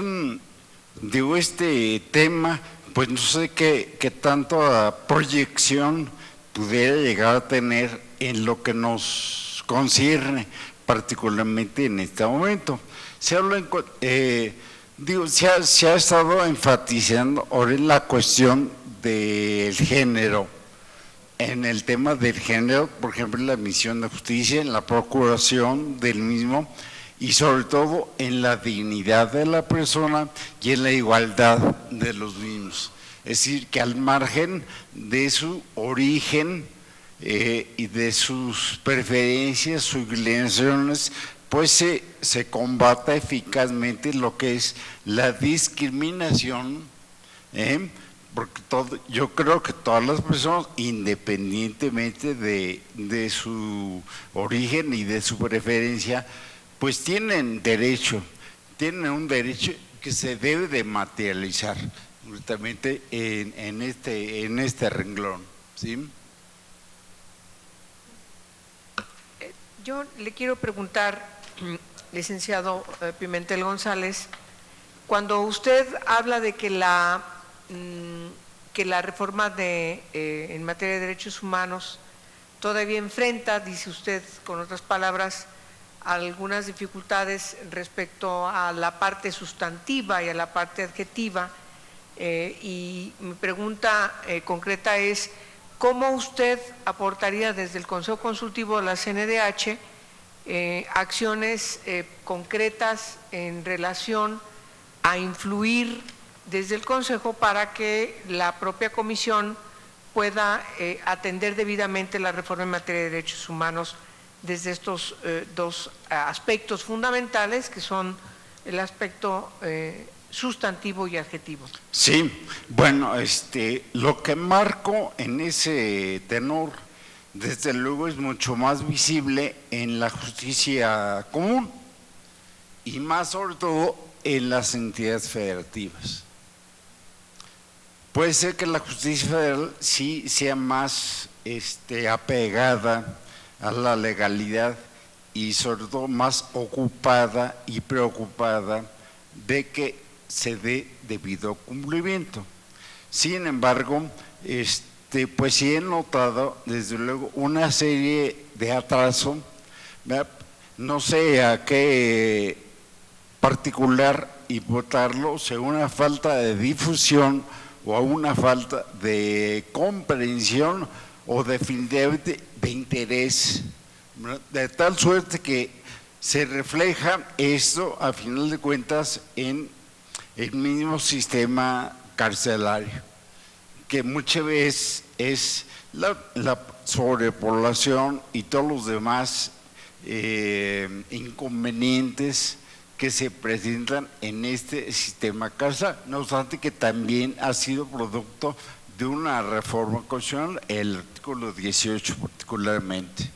este tema, pues no sé qué tanta proyección pudiera llegar a tener en lo que nos concierne, particularmente en este momento. Se habla se ha estado enfatizando ahora en la cuestión del género. En el tema del género, por ejemplo, en la admisión de justicia, en la procuración del mismo y sobre todo en la dignidad de la persona y en la igualdad de los mismos. Es decir, que al margen de su origen y de sus preferencias, sus inclinaciones, pues se combata eficazmente lo que es la discriminación, porque yo creo que todas las personas, independientemente de su origen y de su preferencia, pues tienen un derecho que se debe de materializar justamente en este renglón, ¿sí? Yo le quiero preguntar, licenciado Pimentel González, cuando usted habla de que la reforma en materia de derechos humanos todavía enfrenta, dice usted con otras palabras, algunas dificultades respecto a la parte sustantiva y a la parte adjetiva, y mi pregunta concreta es: ¿cómo usted aportaría desde el Consejo Consultivo de la CNDH acciones concretas en relación a influir desde el Consejo para que la propia Comisión pueda atender debidamente la reforma en materia de derechos humanos desde estos dos aspectos fundamentales, que son el aspecto sustantivo y adjetivo? Sí, bueno, lo que marco en ese tenor, desde luego, es mucho más visible en la justicia común y más sobre todo en las entidades federativas. Puede ser que la justicia federal sí sea más apegada a la legalidad y sobre todo más ocupada y preocupada de que se dé debido cumplimiento. Sin embargo, pues sí he notado desde luego una serie de atrasos, no sé a qué particular imputarlo, según una falta de difusión o a una falta de comprensión o definitivamente de interés, de tal suerte que se refleja esto a final de cuentas en el mismo sistema carcelario, que muchas veces es la sobrepoblación y todos los demás inconvenientes que se presentan en este sistema carcelario, no obstante que también ha sido producto de una reforma constitucional, el artículo 18 particularmente.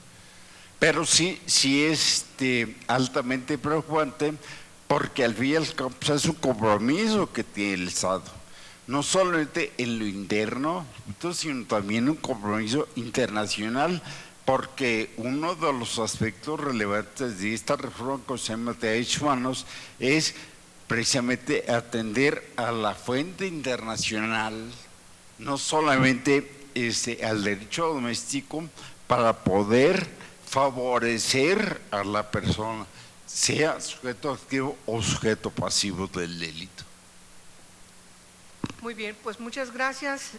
Pero sí es altamente preocupante, porque al fin y al cabo es un compromiso que tiene el Estado, no solamente en lo interno, sino también un compromiso internacional, porque uno de los aspectos relevantes de esta reforma constitucional de derechos humanos es precisamente atender a la fuente internacional, no solamente al derecho doméstico, para poder favorecer a la persona, sea sujeto activo o sujeto pasivo del delito. Muy bien, pues muchas gracias,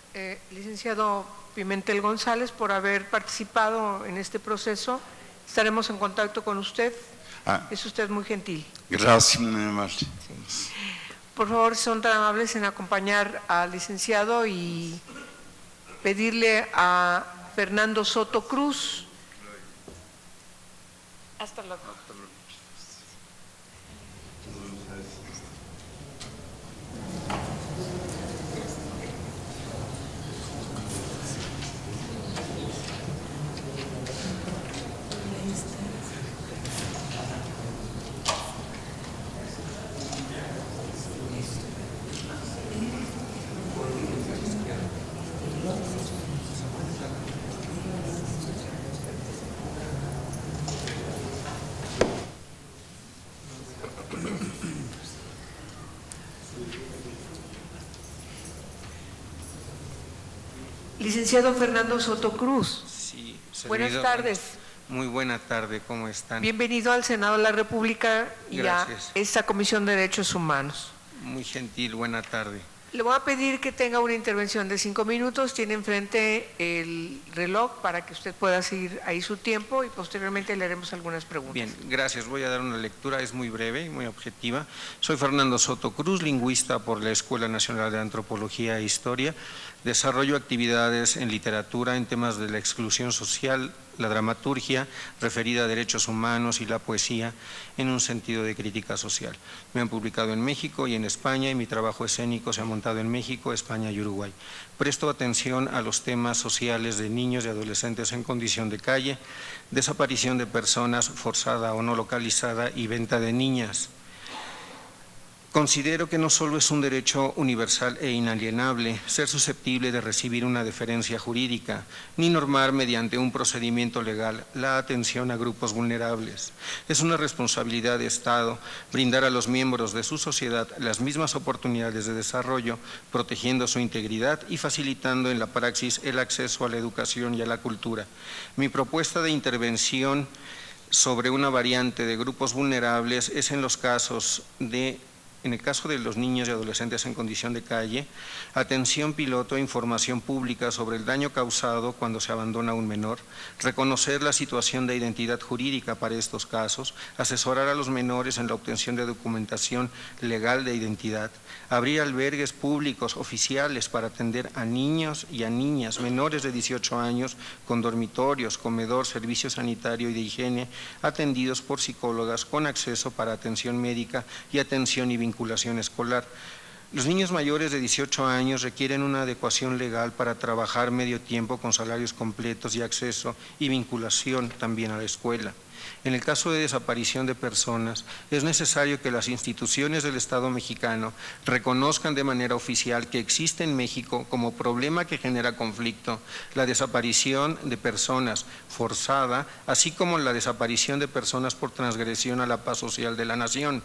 licenciado Pimentel González, por haber participado en este proceso. Estaremos en contacto con usted. Es usted muy gentil. Gracias, muy amable. Sí. Por favor, son tan amables en acompañar al licenciado y pedirle a Fernando Soto Cruz. Hasta luego. Licenciado Fernando Soto Cruz. Sí, Buenas tardes. Muy buena tarde, ¿cómo están? Bienvenido al Senado de la República y Gracias. a esta Comisión de Derechos Humanos. Muy gentil, buena tarde. Le voy a pedir que tenga una intervención de 5 minutos. Tiene enfrente el reloj para que usted pueda seguir ahí su tiempo y posteriormente le haremos algunas preguntas. Bien, gracias. Voy a dar una lectura, es muy breve y muy objetiva. Soy Fernando Soto Cruz, lingüista por la Escuela Nacional de Antropología e Historia. Desarrollo actividades en literatura en temas de la exclusión social, la dramaturgia referida a derechos humanos y la poesía en un sentido de crítica social. Me han publicado en México y en España y mi trabajo escénico se ha montado en México, España y Uruguay. Presto atención a los temas sociales de niños y adolescentes en condición de calle, desaparición de personas forzada o no localizada y venta de niñas. Considero que no solo es un derecho universal e inalienable ser susceptible de recibir una deferencia jurídica, ni normar mediante un procedimiento legal la atención a grupos vulnerables. Es una responsabilidad de Estado brindar a los miembros de su sociedad las mismas oportunidades de desarrollo, protegiendo su integridad y facilitando en la praxis el acceso a la educación y a la cultura. Mi propuesta de intervención sobre una variante de grupos vulnerables es en el caso de los niños y adolescentes en condición de calle, atención piloto e información pública sobre el daño causado cuando se abandona a un menor, reconocer la situación de identidad jurídica para estos casos, asesorar a los menores en la obtención de documentación legal de identidad, abrir albergues públicos oficiales para atender a niños y a niñas menores de 18 años con dormitorios, comedor, servicio sanitario y de higiene, atendidos por psicólogas con acceso para atención médica y atención y vinculación escolar. Los niños mayores de 18 años requieren una adecuación legal para trabajar medio tiempo con salarios completos y acceso y vinculación también a la escuela. En el caso de desaparición de personas, es necesario que las instituciones del Estado mexicano reconozcan de manera oficial que existe en México como problema que genera conflicto la desaparición de personas forzada, así como la desaparición de personas por transgresión a la paz social de la nación.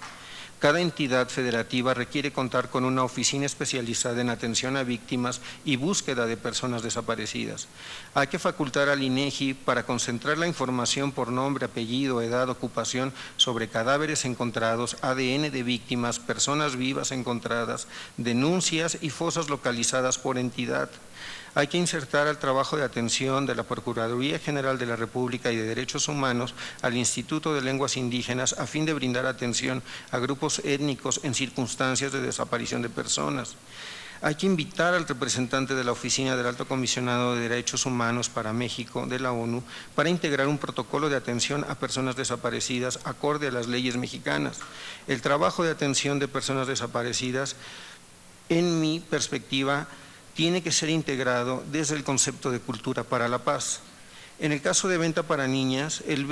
Cada entidad federativa requiere contar con una oficina especializada en atención a víctimas y búsqueda de personas desaparecidas. Hay que facultar al INEGI para concentrar la información por nombre, apellido, edad, ocupación sobre cadáveres encontrados, ADN de víctimas, personas vivas encontradas, denuncias y fosas localizadas por entidad. Hay que insertar al trabajo de atención de la Procuraduría General de la República y de Derechos Humanos al Instituto de Lenguas Indígenas a fin de brindar atención a grupos étnicos en circunstancias de desaparición de personas. Hay que invitar al representante de la Oficina del Alto Comisionado de Derechos Humanos para México de la ONU para integrar un protocolo de atención a personas desaparecidas acorde a las leyes mexicanas. El trabajo de atención de personas desaparecidas, en mi perspectiva, tiene que ser integrado desde el concepto de cultura para la paz. En el caso de venta para niñas, el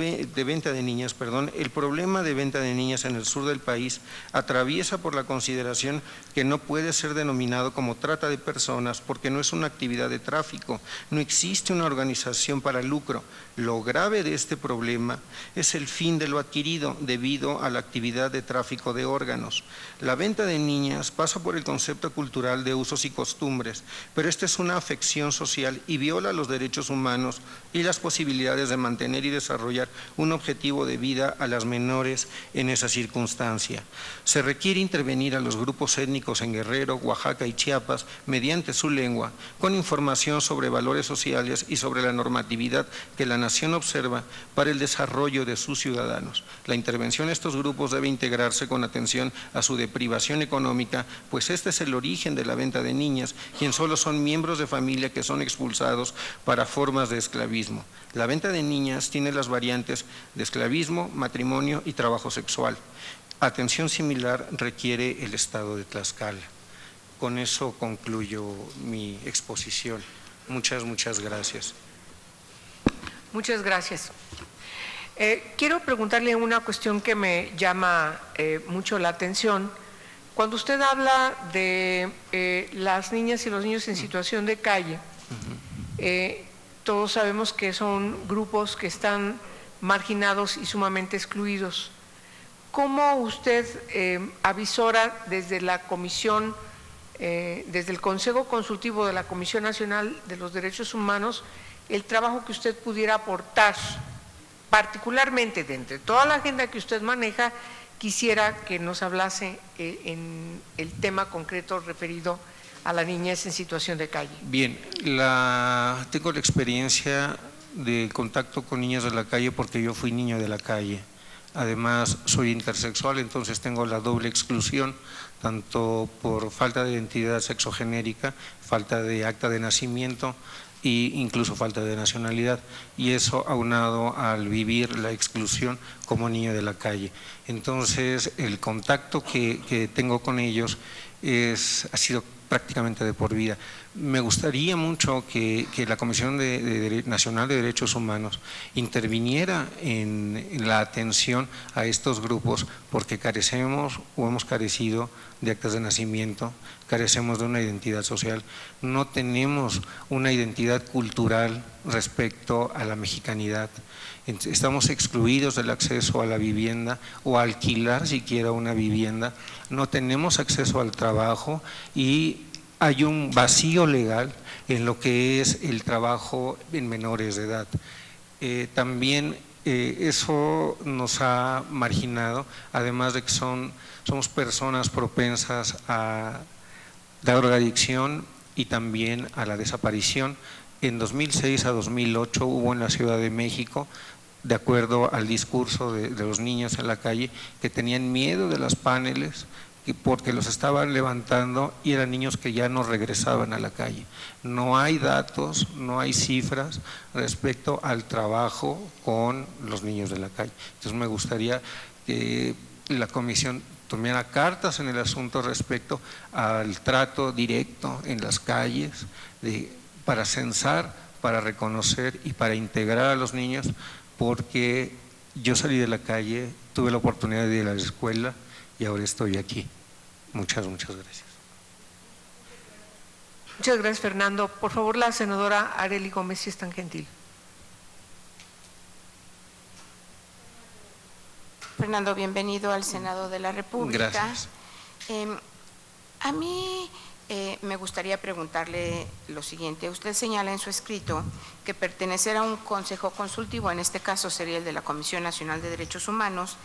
problema de venta de niñas en el sur del país atraviesa por la consideración que no puede ser denominado como trata de personas porque no es una actividad de tráfico, no existe una organización para lucro. Lo grave de este problema es el fin de lo adquirido debido a la actividad de tráfico de órganos. La venta de niñas pasa por el concepto cultural de usos y costumbres, pero esta es una afección social y viola los derechos humanos y las posibilidades de mantener y desarrollar un objetivo de vida a las menores en esa circunstancia. Se requiere intervenir a los grupos étnicos en Guerrero, Oaxaca y Chiapas mediante su lengua, con información sobre valores sociales y sobre la normatividad que la nación observa para el desarrollo de sus ciudadanos. La intervención de estos grupos debe integrarse con atención a su deprivación económica, pues este es el origen de la venta de niñas, quienes solo son miembros de familia que son expulsados para formas de esclavismo. La venta de niñas tiene las variantes de esclavismo, matrimonio y trabajo sexual. Atención similar requiere el estado de Tlaxcala. Con eso concluyo mi exposición. Muchas gracias. Muchas gracias. Quiero preguntarle una cuestión que me llama mucho la atención. Cuando usted habla de las niñas y los niños en situación de calle, todos sabemos que son grupos que están marginados y sumamente excluidos. ¿Cómo usted avisora desde la comisión, desde el Consejo Consultivo de la Comisión Nacional de los Derechos Humanos, el trabajo que usted pudiera aportar, particularmente de entre toda la agenda que usted maneja? Quisiera que nos hablase en el tema concreto referido a la niñez en situación de calle. Bien, tengo la experiencia de contacto con niños de la calle porque yo fui niño de la calle. Además, soy intersexual, entonces tengo la doble exclusión, tanto por falta de identidad sexogenérica, falta de acta de nacimiento e incluso falta de nacionalidad, y eso aunado al vivir la exclusión como niño de la calle. Entonces, el contacto que tengo con ellos ha sido prácticamente de por vida. Me gustaría mucho que la Comisión Nacional de Derechos Humanos interviniera en la atención a estos grupos, porque carecemos o hemos carecido de actas de nacimiento, carecemos de una identidad social, no tenemos una identidad cultural respecto a la mexicanidad. Estamos excluidos del acceso a la vivienda o a alquilar siquiera una vivienda, no tenemos acceso al trabajo y hay un vacío legal en lo que es el trabajo en menores de edad. También eso nos ha marginado, además de que somos personas propensas a la drogadicción y también a la desaparición. En 2006 a 2008 hubo en la Ciudad de México, de acuerdo al discurso de los niños en la calle, que tenían miedo de los paneles porque los estaban levantando y eran niños que ya no regresaban a la calle. No hay datos, no hay cifras respecto al trabajo con los niños de la calle. Entonces me gustaría que la comisión tomara cartas en el asunto respecto al trato directo en las calles, para censar, para reconocer y para integrar a los niños, porque yo salí de la calle, tuve la oportunidad de ir a la escuela y ahora estoy aquí. Muchas gracias. Muchas gracias, Fernando. Por favor, la senadora Arely Gómez, si es tan gentil. Fernando, bienvenido al Senado de la República. Gracias. A mí me gustaría preguntarle lo siguiente. Usted señala en su escrito que pertenecer a un consejo consultivo, en este caso sería el de la Comisión Nacional de Derechos Humanos,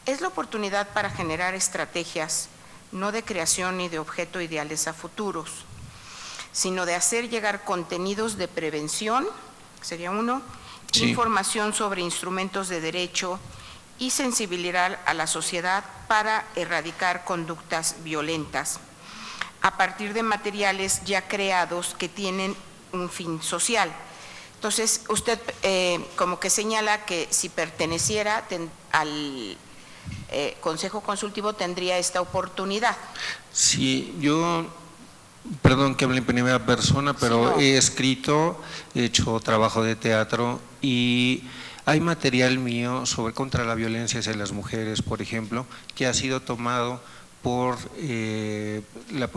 es la oportunidad para generar estrategias, no de creación ni de objeto ideales a futuros, sino de hacer llegar contenidos de prevención, sería uno, sí, información sobre instrumentos de derecho y sensibilizar a la sociedad para erradicar conductas violentas a partir de materiales ya creados que tienen un fin social. Entonces, usted como que señala que si perteneciera al Consejo Consultivo tendría esta oportunidad. Sí, yo, perdón que hable en primera persona, pero sí, no. He escrito, he hecho trabajo de teatro y hay material mío contra la violencia hacia las mujeres, por ejemplo, que ha sido tomado por la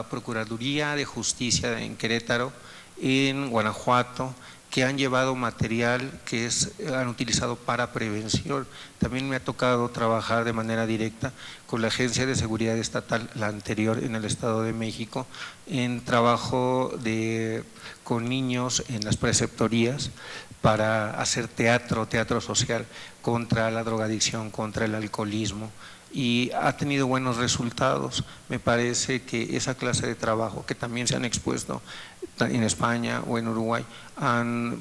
Procuraduría de Justicia en Querétaro, en Guanajuato, que han llevado material que han utilizado para prevención. También me ha tocado trabajar de manera directa con la Agencia de Seguridad Estatal, la anterior en el Estado de México, en trabajo con niños en las preceptorías para hacer teatro social contra la drogadicción, contra el alcoholismo, y ha tenido buenos resultados. Me parece que esa clase de trabajo, que también se han expuesto en España o en Uruguay,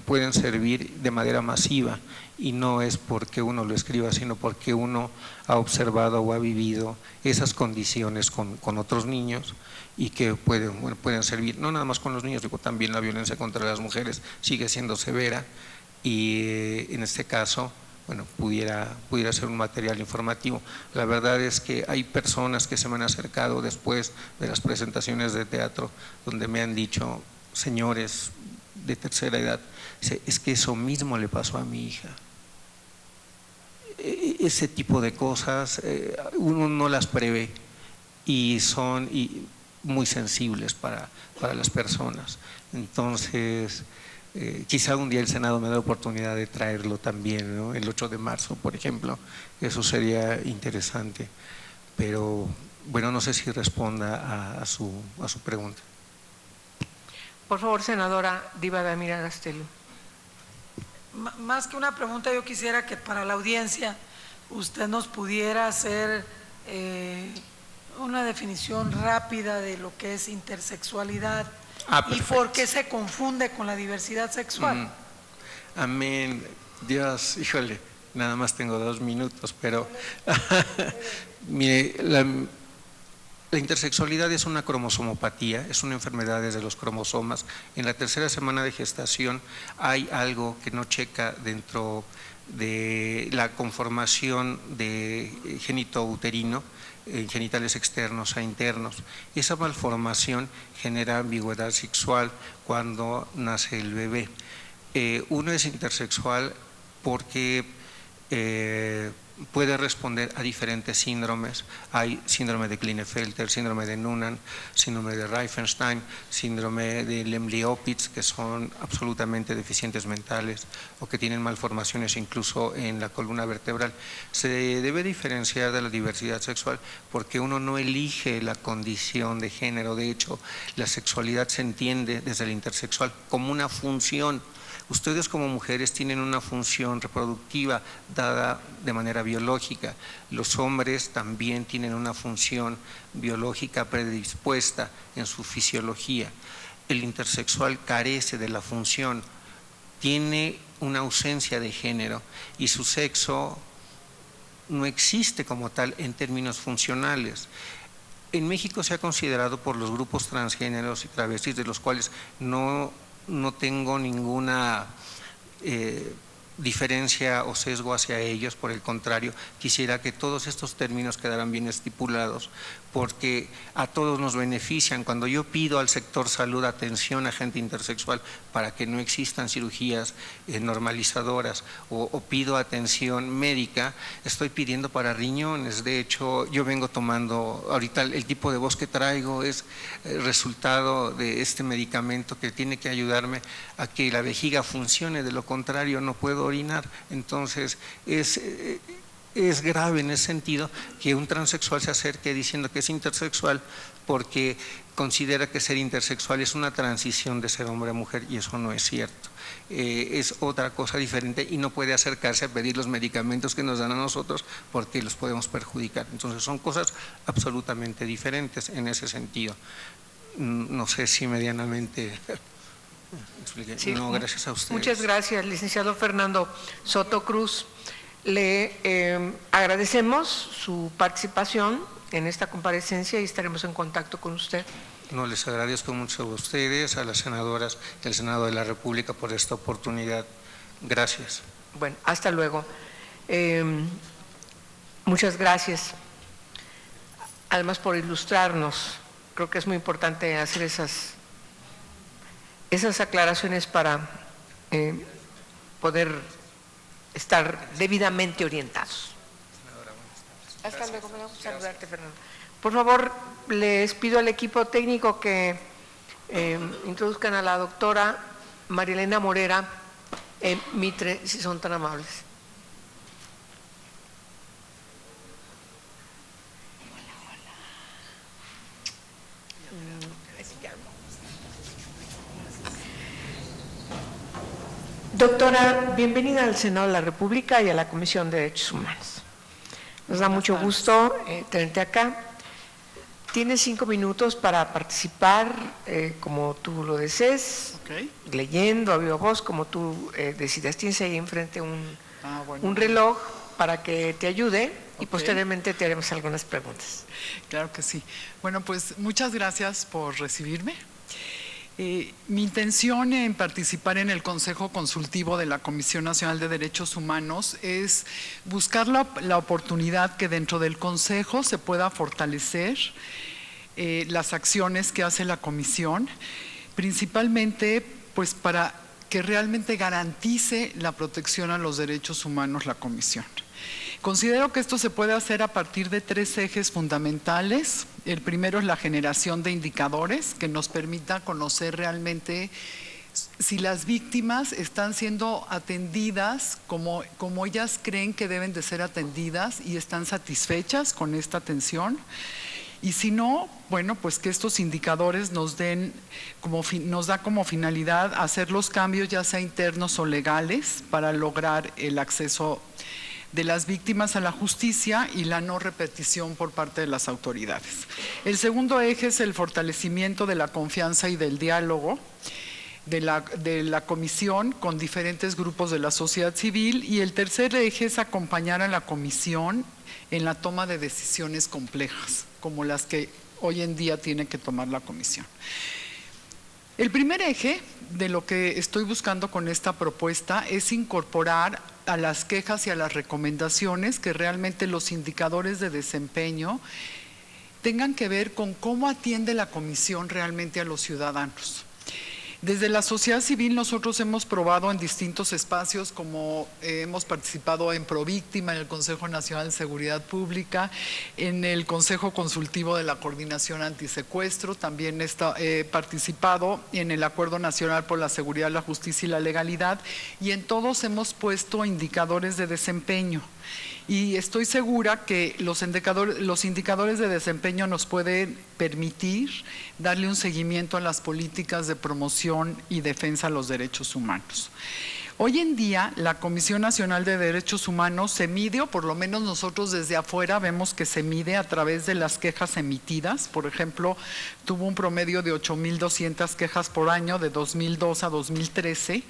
pueden servir de manera masiva, y no es porque uno lo escriba, sino porque uno ha observado o ha vivido esas condiciones con otros niños, y que pueden servir, no nada más con los niños, digo, también la violencia contra las mujeres sigue siendo severa, y en este caso pudiera ser un material informativo. La verdad es que hay personas que se me han acercado después de las presentaciones de teatro, donde me han dicho, señores de tercera edad, es que eso mismo le pasó a mi hija. Ese tipo de cosas uno no las prevé, y son muy sensibles para las personas. Entonces, quizá un día el Senado me dé la oportunidad de traerlo también, ¿no? El 8 de marzo, por ejemplo, eso sería interesante. Pero bueno, no sé si responda a su pregunta. Por favor, senadora Diva Damira Gastelum. Más que una pregunta, yo quisiera que para la audiencia usted nos pudiera hacer una definición rápida de lo que es intersexualidad y por qué se confunde con la diversidad sexual. Amén. Dios, híjole, nada más tengo 2 minutos, pero mire, la intersexualidad es una cromosomopatía, es una enfermedad de los cromosomas. En la tercera semana de gestación hay algo que no checa dentro de la conformación de génito uterino, genitales externos a internos. Esa malformación genera ambigüedad sexual cuando nace el bebé. Uno es intersexual porque puede responder a diferentes síndromes. Hay síndrome de Klinefelter, síndrome de Noonan, síndrome de Reifenstein, síndrome de Lemli-Opitz, que son absolutamente deficientes mentales o que tienen malformaciones incluso en la columna vertebral. Se debe diferenciar de la diversidad sexual porque uno no elige la condición de género. De hecho, la sexualidad se entiende desde el intersexual como una función. Ustedes como mujeres tienen una función reproductiva dada de manera biológica. Los hombres también tienen una función biológica predispuesta en su fisiología. El intersexual carece de la función, tiene una ausencia de género y su sexo no existe como tal en términos funcionales. En México se ha considerado por los grupos transgéneros y travestis, de los cuales no tengo ninguna diferencia o sesgo hacia ellos, por el contrario, quisiera que todos estos términos quedaran bien estipulados, porque a todos nos benefician. Cuando yo pido al sector salud atención a gente intersexual para que no existan cirugías normalizadoras o pido atención médica, estoy pidiendo para riñones. De hecho, yo vengo tomando, ahorita el tipo de voz que traigo es resultado de este medicamento que tiene que ayudarme a que la vejiga funcione, de lo contrario no puedo orinar. Entonces es grave en ese sentido que un transexual se acerque diciendo que es intersexual porque considera que ser intersexual es una transición de ser hombre a mujer, y eso no es cierto. Es otra cosa diferente y no puede acercarse a pedir los medicamentos que nos dan a nosotros porque los podemos perjudicar. Entonces son cosas absolutamente diferentes en ese sentido. No sé si medianamente expliqué. Sí, no, gracias a ustedes. Muchas gracias, licenciado Fernando Soto Cruz. Le agradecemos su participación en esta comparecencia y estaremos en contacto con usted. No, les agradezco mucho a ustedes, a las senadoras del Senado de la República por esta oportunidad. Gracias. Bueno, hasta luego. Muchas gracias. Además, por ilustrarnos. Creo que es muy importante hacer esas aclaraciones para poder estar debidamente orientados. Hasta luego, me gusta saludarte, Fernando. Por favor, les pido al equipo técnico que introduzcan a la doctora María Elena Morera Mitre, si son tan amables. Doctora, bienvenida al Senado de la República y a la Comisión de Derechos Humanos. Nos da mucho gusto tenerte acá. Tienes 5 minutos para participar como tú lo desees, leyendo a viva voz como tú decidas. Tienes ahí enfrente un reloj para que te ayude y posteriormente te haremos algunas preguntas. Claro que sí. Bueno, pues muchas gracias por recibirme. Mi intención en participar en el Consejo Consultivo de la Comisión Nacional de Derechos Humanos es buscar la oportunidad que dentro del Consejo se pueda fortalecer las acciones que hace la Comisión, principalmente pues para que realmente garantice la protección a los derechos humanos la Comisión. Considero que esto se puede hacer a partir de 3 ejes fundamentales. El primero es la generación de indicadores que nos permita conocer realmente si las víctimas están siendo atendidas como ellas creen que deben de ser atendidas y están satisfechas con esta atención. Y si no, bueno, pues que estos indicadores nos da como finalidad hacer los cambios ya sea internos o legales para lograr el acceso de las víctimas a la justicia y la no repetición por parte de las autoridades. El segundo eje es el fortalecimiento de la confianza y del diálogo de la Comisión con diferentes grupos de la sociedad civil, y el tercer eje es acompañar a la Comisión en la toma de decisiones complejas, como las que hoy en día tiene que tomar la Comisión. El primer eje de lo que estoy buscando con esta propuesta es incorporar a las quejas y a las recomendaciones que realmente los indicadores de desempeño tengan que ver con cómo atiende la Comisión realmente a los ciudadanos. Desde la sociedad civil nosotros hemos probado en distintos espacios, como hemos participado en Províctima, en el Consejo Nacional de Seguridad Pública, en el Consejo Consultivo de la Coordinación Antisecuestro, también he participado en el Acuerdo Nacional por la Seguridad, la Justicia y la Legalidad, y en todos hemos puesto indicadores de desempeño. Y estoy segura que los indicadores de desempeño nos pueden permitir darle un seguimiento a las políticas de promoción y defensa de los derechos humanos. Hoy en día la Comisión Nacional de Derechos Humanos se mide, o por lo menos nosotros desde afuera vemos que se mide a través de las quejas emitidas. Por ejemplo, tuvo un promedio de 8,200 quejas por año de 2002 a 2013,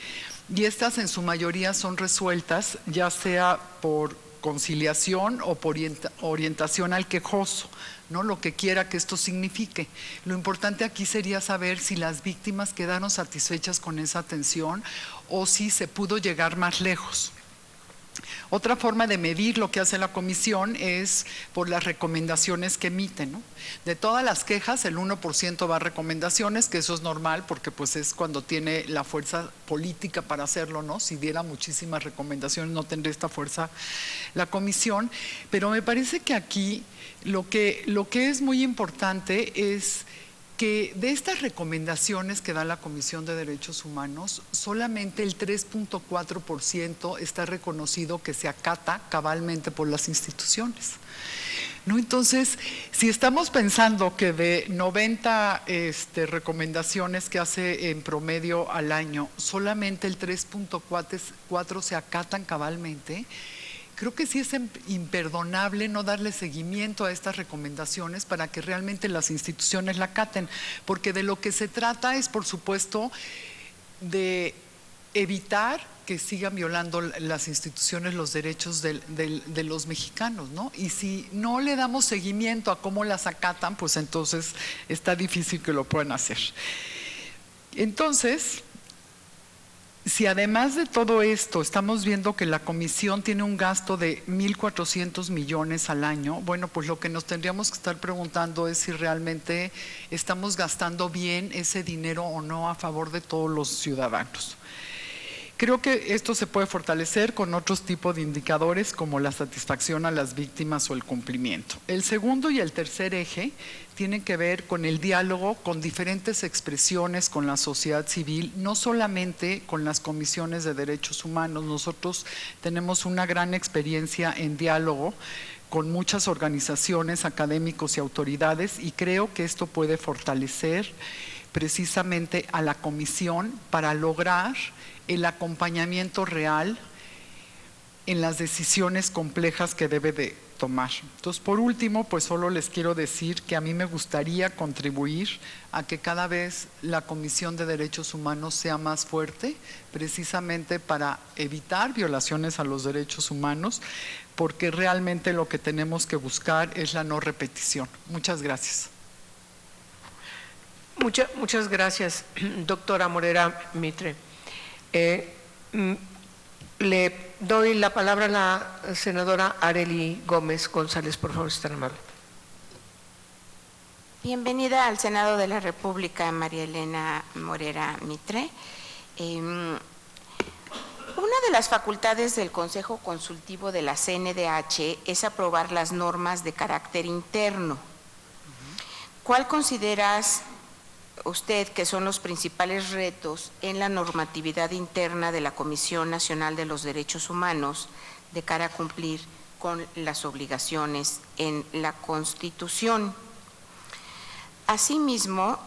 y estas en su mayoría son resueltas ya sea por conciliación o por orientación al quejoso, ¿no? Lo que quiera que esto signifique. Lo importante aquí sería saber si las víctimas quedaron satisfechas con esa atención o si se pudo llegar más lejos. Otra forma de medir lo que hace la Comisión es por las recomendaciones que emite, ¿no? De todas las quejas, el 1% va a recomendaciones, que eso es normal porque pues es cuando tiene la fuerza política para hacerlo, ¿no? Si diera muchísimas recomendaciones no tendría esta fuerza la Comisión, pero me parece que aquí lo que es muy importante es que de estas recomendaciones que da la Comisión de Derechos Humanos, solamente el 3.4% está reconocido que se acata cabalmente por las instituciones, ¿no? Entonces, si estamos pensando que de 90 recomendaciones que hace en promedio al año, solamente el 3.4 se acatan cabalmente, creo que sí es imperdonable no darle seguimiento a estas recomendaciones para que realmente las instituciones la acaten, porque de lo que se trata es, por supuesto, de evitar que sigan violando las instituciones los derechos de los mexicanos, ¿no? Y si no le damos seguimiento a cómo las acatan, pues entonces está difícil que lo puedan hacer. Entonces, si además de todo esto estamos viendo que la Comisión tiene un gasto de 1,400 millones al año, bueno, pues lo que nos tendríamos que estar preguntando es si realmente estamos gastando bien ese dinero o no a favor de todos los ciudadanos. Creo que esto se puede fortalecer con otros tipos de indicadores como la satisfacción a las víctimas o el cumplimiento. El segundo y el tercer eje tienen que ver con el diálogo con diferentes expresiones con la sociedad civil, no solamente con las comisiones de derechos humanos. Nosotros tenemos una gran experiencia en diálogo con muchas organizaciones, académicos y autoridades, y creo que esto puede fortalecer precisamente a la comisión para lograr el acompañamiento real en las decisiones complejas que debe de tomar. Entonces, por último, pues solo les quiero decir que a mí me gustaría contribuir a que cada vez la Comisión de Derechos Humanos sea más fuerte, precisamente para evitar violaciones a los derechos humanos, porque realmente lo que tenemos que buscar es la no repetición. Muchas gracias. Muchas gracias, doctora Morera Mitre. Le doy la palabra a la senadora Arely Gómez González, por favor, si tan amable. Bienvenida al Senado de la República, María Elena Morera Mitre. Una de las facultades del Consejo Consultivo de la CNDH es aprobar las normas de carácter interno. ¿Cuál consideras usted que son los principales retos en la normatividad interna de la Comisión Nacional de los Derechos Humanos de cara a cumplir con las obligaciones en la Constitución? Asimismo,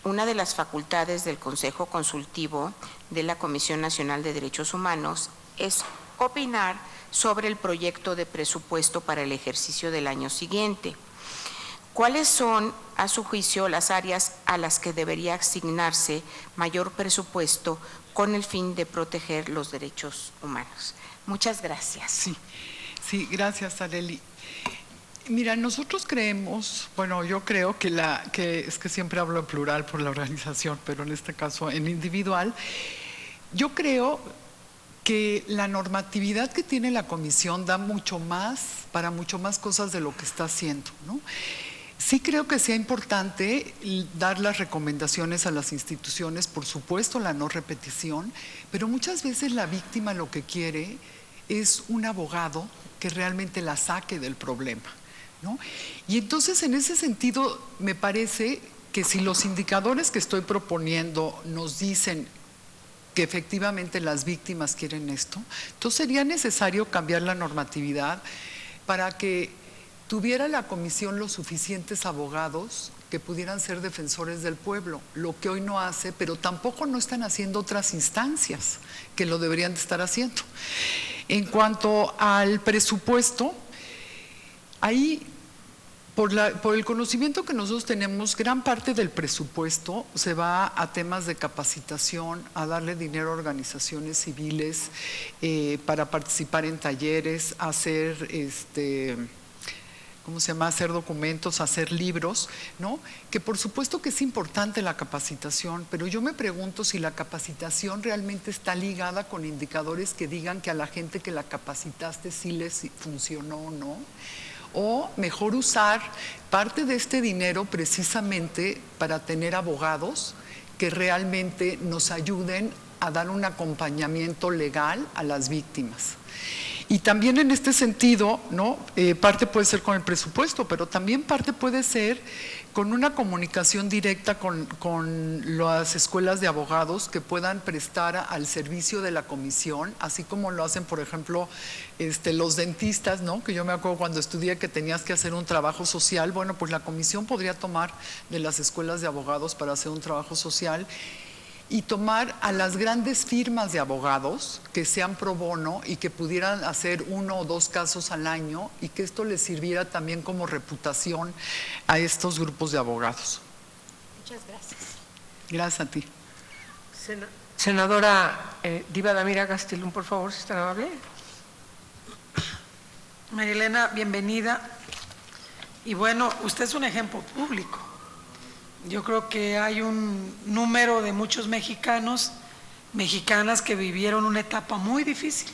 una de las facultades del Consejo Consultivo de la Comisión Nacional de Derechos Humanos es opinar sobre el proyecto de presupuesto para el ejercicio del año siguiente. ¿Cuáles son, a su juicio, las áreas a las que debería asignarse mayor presupuesto con el fin de proteger los derechos humanos? Muchas gracias. Sí, gracias, Arely. Mira, nosotros creemos, bueno, yo creo que es que siempre hablo en plural por la organización, pero en este caso en individual, yo creo que la normatividad que tiene la comisión da mucho más, para mucho más cosas de lo que está haciendo, ¿no? Sí creo que sea importante dar las recomendaciones a las instituciones, por supuesto la no repetición, pero muchas veces la víctima lo que quiere es un abogado que realmente la saque del problema, ¿no? Y entonces en ese sentido me parece que si los indicadores que estoy proponiendo nos dicen que efectivamente las víctimas quieren esto, entonces sería necesario cambiar la normatividad para que tuviera la comisión los suficientes abogados que pudieran ser defensores del pueblo, lo que hoy no hace, pero tampoco no están haciendo otras instancias que lo deberían de estar haciendo. En cuanto al presupuesto, ahí, por el conocimiento que nosotros tenemos, gran parte del presupuesto se va a temas de capacitación, a darle dinero a organizaciones civiles para participar en talleres, a hacer hacer documentos, hacer libros, ¿no? Que por supuesto que es importante la capacitación, pero yo me pregunto si la capacitación realmente está ligada con indicadores que digan que a la gente que la capacitaste sí les funcionó o no. O mejor usar parte de este dinero precisamente para tener abogados que realmente nos ayuden a dar un acompañamiento legal a las víctimas. Y también en este sentido, ¿no? Parte puede ser con el presupuesto, pero también parte puede ser con una comunicación directa con las escuelas de abogados que puedan prestar al servicio de la comisión, así como lo hacen, por ejemplo, los dentistas, ¿no? Que yo me acuerdo cuando estudié que tenías que hacer un trabajo social. Bueno, pues la comisión podría tomar de las escuelas de abogados para hacer un trabajo social y tomar a las grandes firmas de abogados que sean pro bono y que pudieran hacer 1 o 2 casos al año y que esto les sirviera también como reputación a estos grupos de abogados. Muchas gracias. Gracias a ti. Senadora Diva Damira Gastelum, por favor, si es tan amable. María Elena, bienvenida. Y bueno, usted es un ejemplo público. Yo creo que hay un número de muchos mexicanas que vivieron una etapa muy difícil.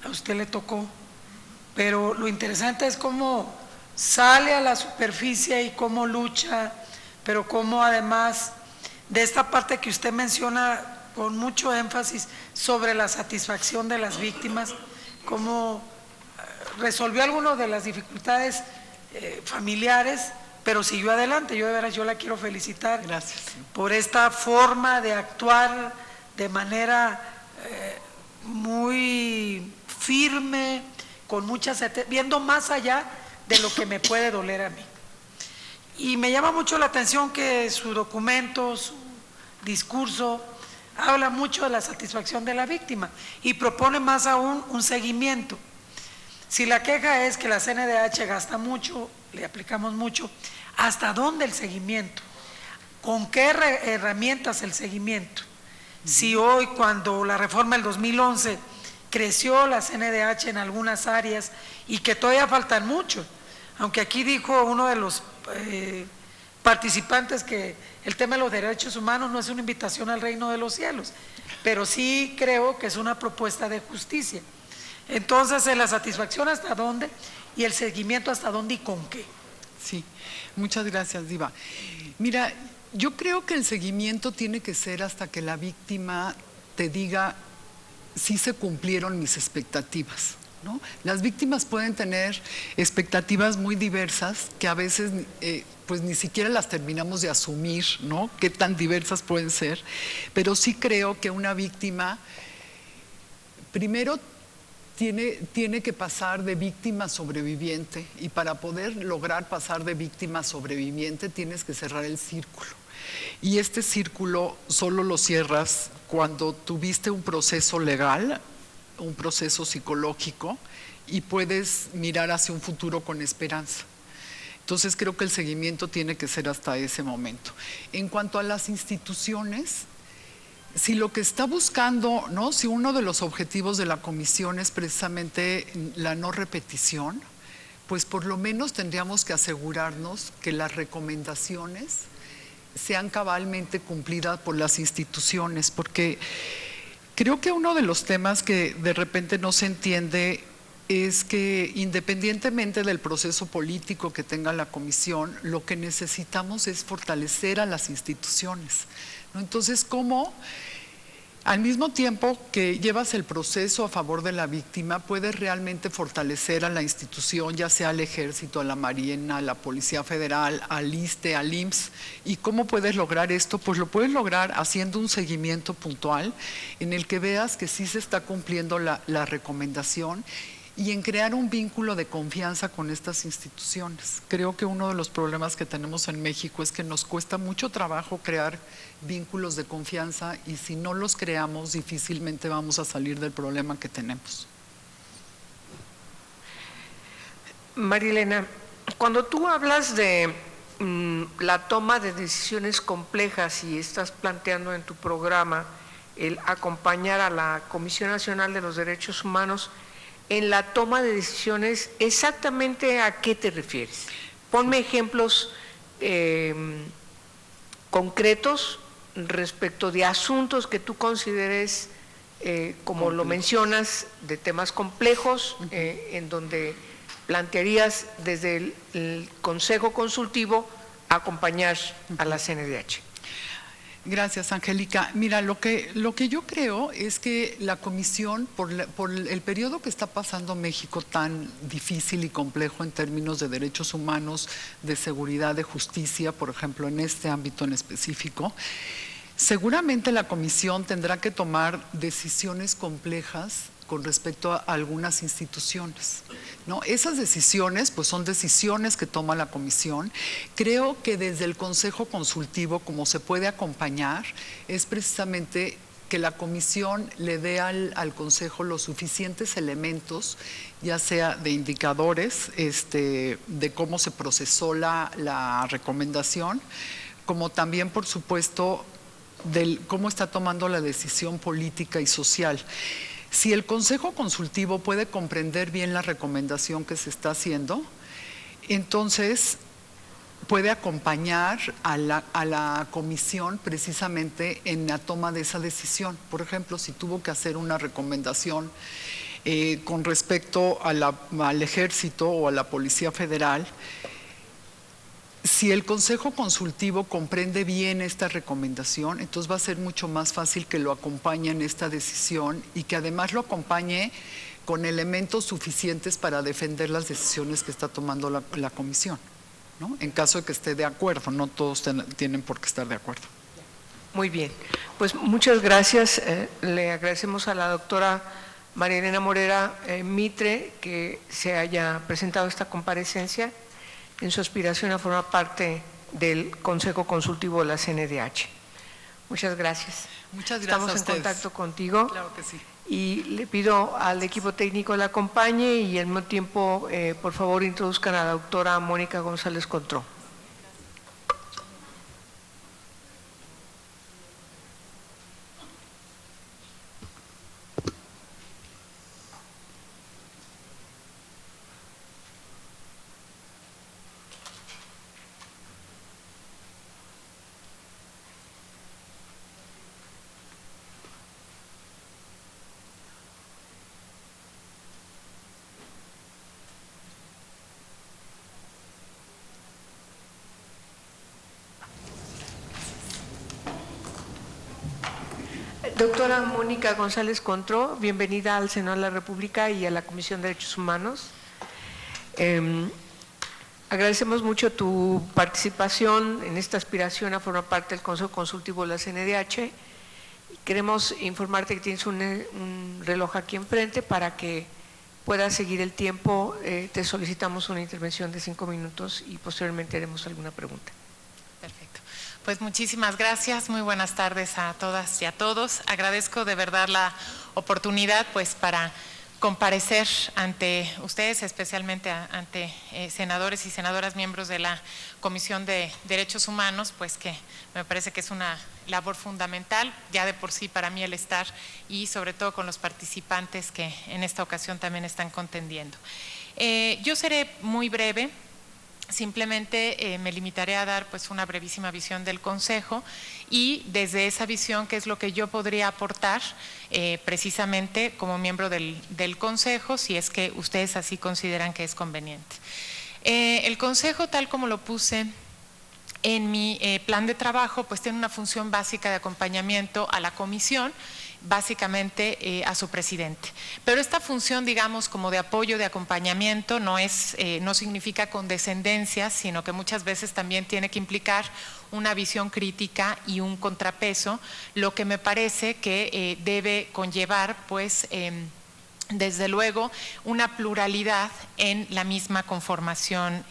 A usted le tocó. Pero lo interesante es cómo sale a la superficie y cómo lucha, pero cómo además de esta parte que usted menciona con mucho énfasis sobre la satisfacción de las víctimas, cómo resolvió algunas de las dificultades familiares, pero siguió adelante. Yo de veras, yo la quiero felicitar. Gracias. Por esta forma de actuar de manera muy firme, con mucha certeza, viendo más allá de lo que me puede doler a mí. Y me llama mucho la atención que su documento, su discurso, habla mucho de la satisfacción de la víctima y propone más aún un seguimiento. Si la queja es que la CNDH gasta mucho, le aplicamos mucho, ¿hasta dónde el seguimiento? ¿Con qué herramientas el seguimiento? Si hoy, cuando la reforma del 2011 creció la CNDH en algunas áreas y que todavía faltan mucho, aunque aquí dijo uno de los participantes que el tema de los derechos humanos no es una invitación al reino de los cielos, pero sí creo que es una propuesta de justicia. Entonces, la satisfacción hasta dónde y el seguimiento hasta dónde y con qué. Sí, muchas gracias, Diva. Mira, yo creo que el seguimiento tiene que ser hasta que la víctima te diga si se cumplieron mis expectativas, ¿no? Las víctimas pueden tener expectativas muy diversas que a veces pues ni siquiera las terminamos de asumir, ¿no? Qué tan diversas pueden ser, pero sí creo que una víctima primero tiene que pasar de víctima a sobreviviente, y para poder lograr pasar de víctima a sobreviviente tienes que cerrar el círculo. Y este círculo solo lo cierras cuando tuviste un proceso legal, un proceso psicológico, y puedes mirar hacia un futuro con esperanza. Entonces creo que el seguimiento tiene que ser hasta ese momento. En cuanto a las instituciones, si lo que está buscando, ¿no? Si uno de los objetivos de la comisión es precisamente la no repetición, pues por lo menos tendríamos que asegurarnos que las recomendaciones sean cabalmente cumplidas por las instituciones, porque creo que uno de los temas que de repente no se entiende es que independientemente del proceso político que tenga la comisión, lo que necesitamos es fortalecer a las instituciones, ¿no? Entonces, ¿cómo al mismo tiempo que llevas el proceso a favor de la víctima, puedes realmente fortalecer a la institución, ya sea al Ejército, a la Marina, a la Policía Federal, al ISSSTE, al IMSS? ¿Y cómo puedes lograr esto? Pues lo puedes lograr haciendo un seguimiento puntual en el que veas que sí se está cumpliendo la recomendación, y en crear un vínculo de confianza con estas instituciones. Creo que uno de los problemas que tenemos en México es que nos cuesta mucho trabajo crear vínculos de confianza, y si no los creamos difícilmente vamos a salir del problema que tenemos. Marilena, cuando tú hablas de la toma de decisiones complejas y estás planteando en tu programa el acompañar a la Comisión Nacional de los Derechos Humanos en la toma de decisiones, ¿exactamente a qué te refieres? Ponme ejemplos concretos respecto de asuntos que tú consideres, como lo mencionas, de temas complejos, en donde plantearías desde el Consejo Consultivo acompañar a la CNDH. Gracias, Angélica. Mira, lo que yo creo es que la comisión, por el periodo que está pasando México tan difícil y complejo en términos de derechos humanos, de seguridad, de justicia, por ejemplo, en este ámbito en específico, seguramente la comisión tendrá que tomar decisiones complejas con respecto a algunas instituciones, ¿no? Esas decisiones pues son decisiones que toma la comisión. Creo que desde el Consejo Consultivo, como se puede acompañar, es precisamente que la comisión le dé al Consejo los suficientes elementos, ya sea de indicadores, de cómo se procesó la recomendación, como también, por supuesto, de cómo está tomando la decisión política y social. Si el Consejo Consultivo puede comprender bien la recomendación que se está haciendo, entonces puede acompañar a la comisión precisamente en la toma de esa decisión. Por ejemplo, si tuvo que hacer una recomendación con respecto al Ejército o a la Policía Federal, si el Consejo Consultivo comprende bien esta recomendación, entonces va a ser mucho más fácil que lo acompañe en esta decisión y que además lo acompañe con elementos suficientes para defender las decisiones que está tomando la comisión, ¿no? En caso de que esté de acuerdo, no todos tienen por qué estar de acuerdo. Muy bien, pues muchas gracias. Le agradecemos a la doctora María Elena Morera Mitre que se haya presentado esta comparecencia en su aspiración a formar parte del Consejo Consultivo de la CNDH. Muchas gracias. Muchas gracias. Estamos en contacto contigo. Claro que sí. Y le pido al equipo técnico que la acompañe y al mismo tiempo, por favor, introduzcan a la doctora Mónica González Contró. Doctora Mónica González Contró, bienvenida al Senado de la República y a la Comisión de Derechos Humanos. Agradecemos mucho tu participación en esta aspiración a formar parte del Consejo Consultivo de la CNDH. Queremos informarte que tienes un reloj aquí enfrente para que puedas seguir el tiempo. Te solicitamos una intervención de 5 minutos y posteriormente haremos alguna pregunta. Perfecto. Pues muchísimas gracias, muy buenas tardes a todas y a todos. Agradezco de verdad la oportunidad pues para comparecer ante ustedes, especialmente ante senadores y senadoras miembros de la Comisión de Derechos Humanos, pues que me parece que es una labor fundamental, ya de por sí para mí el estar y sobre todo con los participantes que en esta ocasión también están contendiendo. Yo seré muy breve. Simplemente me limitaré a dar pues una brevísima visión del Consejo y desde esa visión qué es lo que yo podría aportar precisamente como miembro del Consejo, si es que ustedes así consideran que es conveniente. El Consejo, tal como lo puse en mi plan de trabajo, pues tiene una función básica de acompañamiento a la Comisión, básicamente a su presidente. Pero esta función, digamos, como de apoyo, de acompañamiento, no significa condescendencia, sino que muchas veces también tiene que implicar una visión crítica y un contrapeso, lo que me parece que debe conllevar, pues, desde luego, una pluralidad en la misma conformación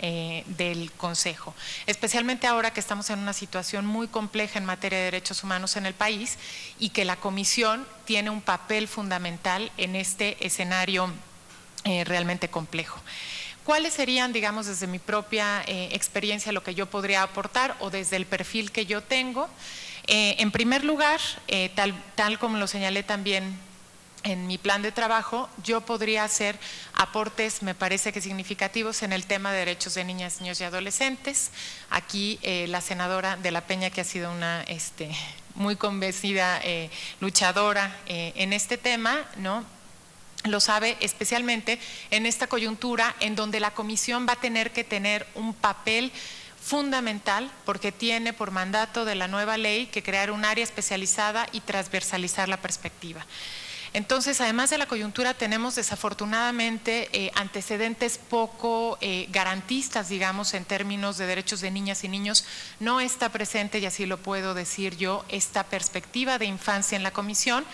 del Consejo, especialmente ahora que estamos en una situación muy compleja en materia de derechos humanos en el país y que la Comisión tiene un papel fundamental en este escenario realmente complejo. ¿Cuáles serían, digamos, desde mi propia experiencia lo que yo podría aportar o desde el perfil que yo tengo? En primer lugar, tal como lo señalé también en mi plan de trabajo, yo podría hacer aportes, me parece que significativos, en el tema de derechos de niñas, niños y adolescentes. Aquí la senadora de la Peña, que ha sido una muy convencida luchadora en este tema, ¿no?, lo sabe, especialmente en esta coyuntura en donde la Comisión va a tener que tener un papel fundamental porque tiene por mandato de la nueva ley que crear un área especializada y transversalizar la perspectiva. Entonces, además de la coyuntura, tenemos desafortunadamente antecedentes poco garantistas, digamos, en términos de derechos de niñas y niños. No está presente, y así lo puedo decir yo, esta perspectiva de infancia en la Comisión.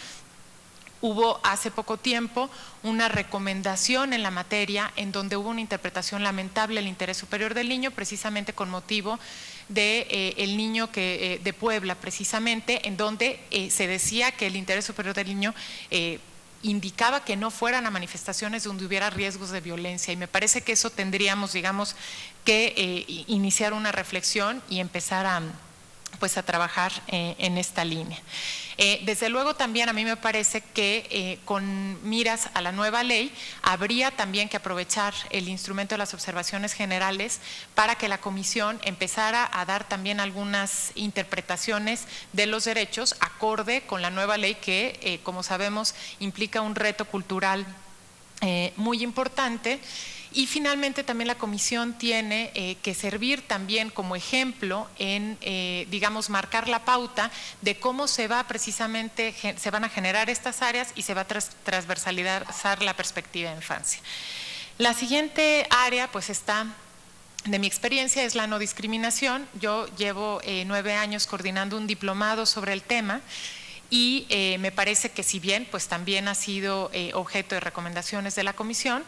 Hubo hace poco tiempo una recomendación en la materia en donde hubo una interpretación lamentable del interés superior del niño, precisamente con motivo de el niño de Puebla, precisamente, en donde se decía que el interés superior del niño indicaba que no fueran a manifestaciones donde hubiera riesgos de violencia, y me parece que eso tendríamos, digamos, que iniciar una reflexión y empezar a trabajar en esta línea. Desde luego también a mí me parece que con miras a la nueva ley habría también que aprovechar el instrumento de las observaciones generales para que la Comisión empezara a dar también algunas interpretaciones de los derechos acorde con la nueva ley que, como sabemos, implica un reto cultural muy importante. Y finalmente también la comisión tiene que servir también como ejemplo en, digamos, marcar la pauta de cómo se van a generar estas áreas y se va a transversalizar la perspectiva de infancia. La siguiente área, pues está, de mi experiencia, es la no discriminación. Yo llevo 9 años coordinando un diplomado sobre el tema y me parece que si bien pues también ha sido objeto de recomendaciones de la comisión,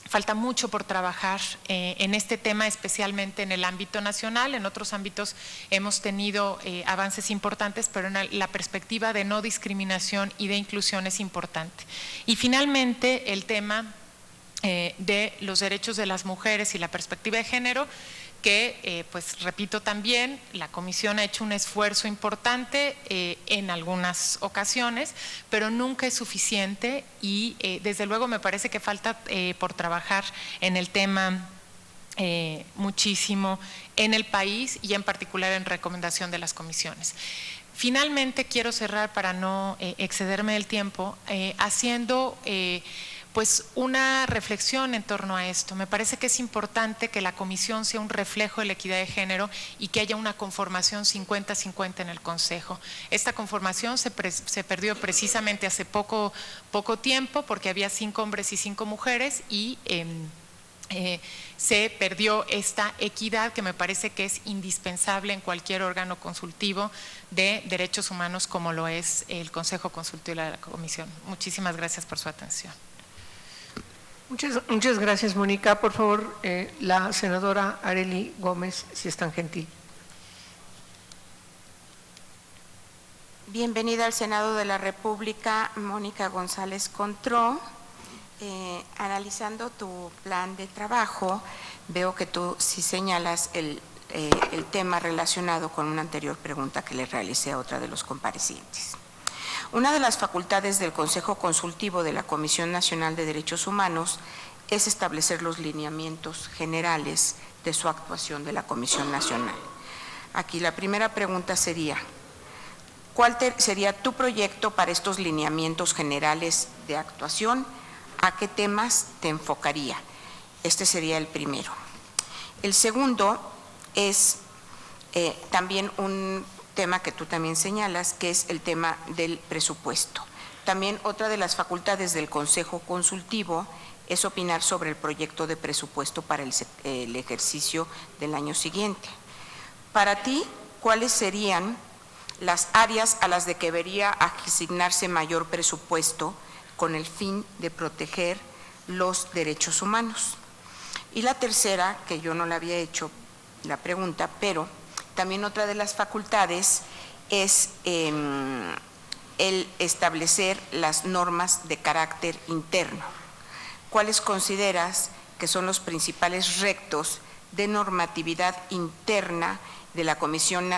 falta mucho por trabajar en este tema, especialmente en el ámbito nacional. En otros ámbitos hemos tenido avances importantes, pero en la perspectiva de no discriminación y de inclusión es importante. Y finalmente, el tema de los derechos de las mujeres y la perspectiva de género, que pues repito también, la comisión ha hecho un esfuerzo importante en algunas ocasiones, pero nunca es suficiente y desde luego me parece que falta por trabajar en el tema muchísimo en el país y en particular en recomendación de las comisiones. Finalmente quiero cerrar para no excederme del tiempo haciendo pues una reflexión en torno a esto. Me parece que es importante que la comisión sea un reflejo de la equidad de género y que haya una conformación 50-50 en el Consejo. Esta conformación se perdió precisamente hace poco tiempo porque había 5 hombres y 5 mujeres y se perdió esta equidad que me parece que es indispensable en cualquier órgano consultivo de derechos humanos como lo es el Consejo Consultivo de la Comisión. Muchísimas gracias por su atención. Muchas gracias, Mónica. Por favor, la senadora Arely Gómez, si es tan gentil. Bienvenida al Senado de la República, Mónica González Contró. Analizando tu plan de trabajo, veo que tú sí señalas el tema relacionado con una anterior pregunta que le realicé a otra de los comparecientes. Una de las facultades del Consejo Consultivo de la Comisión Nacional de Derechos Humanos es establecer los lineamientos generales de su actuación de la Comisión Nacional. Aquí la primera pregunta sería, ¿cuál sería tu proyecto para estos lineamientos generales de actuación? ¿A qué temas te enfocaría? Este sería el primero. El segundo es también un tema que tú también señalas, que es el tema del presupuesto. También otra de las facultades del Consejo Consultivo es opinar sobre el proyecto de presupuesto para el ejercicio del año siguiente. Para ti, ¿cuáles serían las áreas a las de que debería asignarse mayor presupuesto con el fin de proteger los derechos humanos? Y la tercera, que yo no le había hecho la pregunta, pero también otra de las facultades es el establecer las normas de carácter interno. ¿Cuáles consideras que son los principales retos de normatividad interna de la Comisión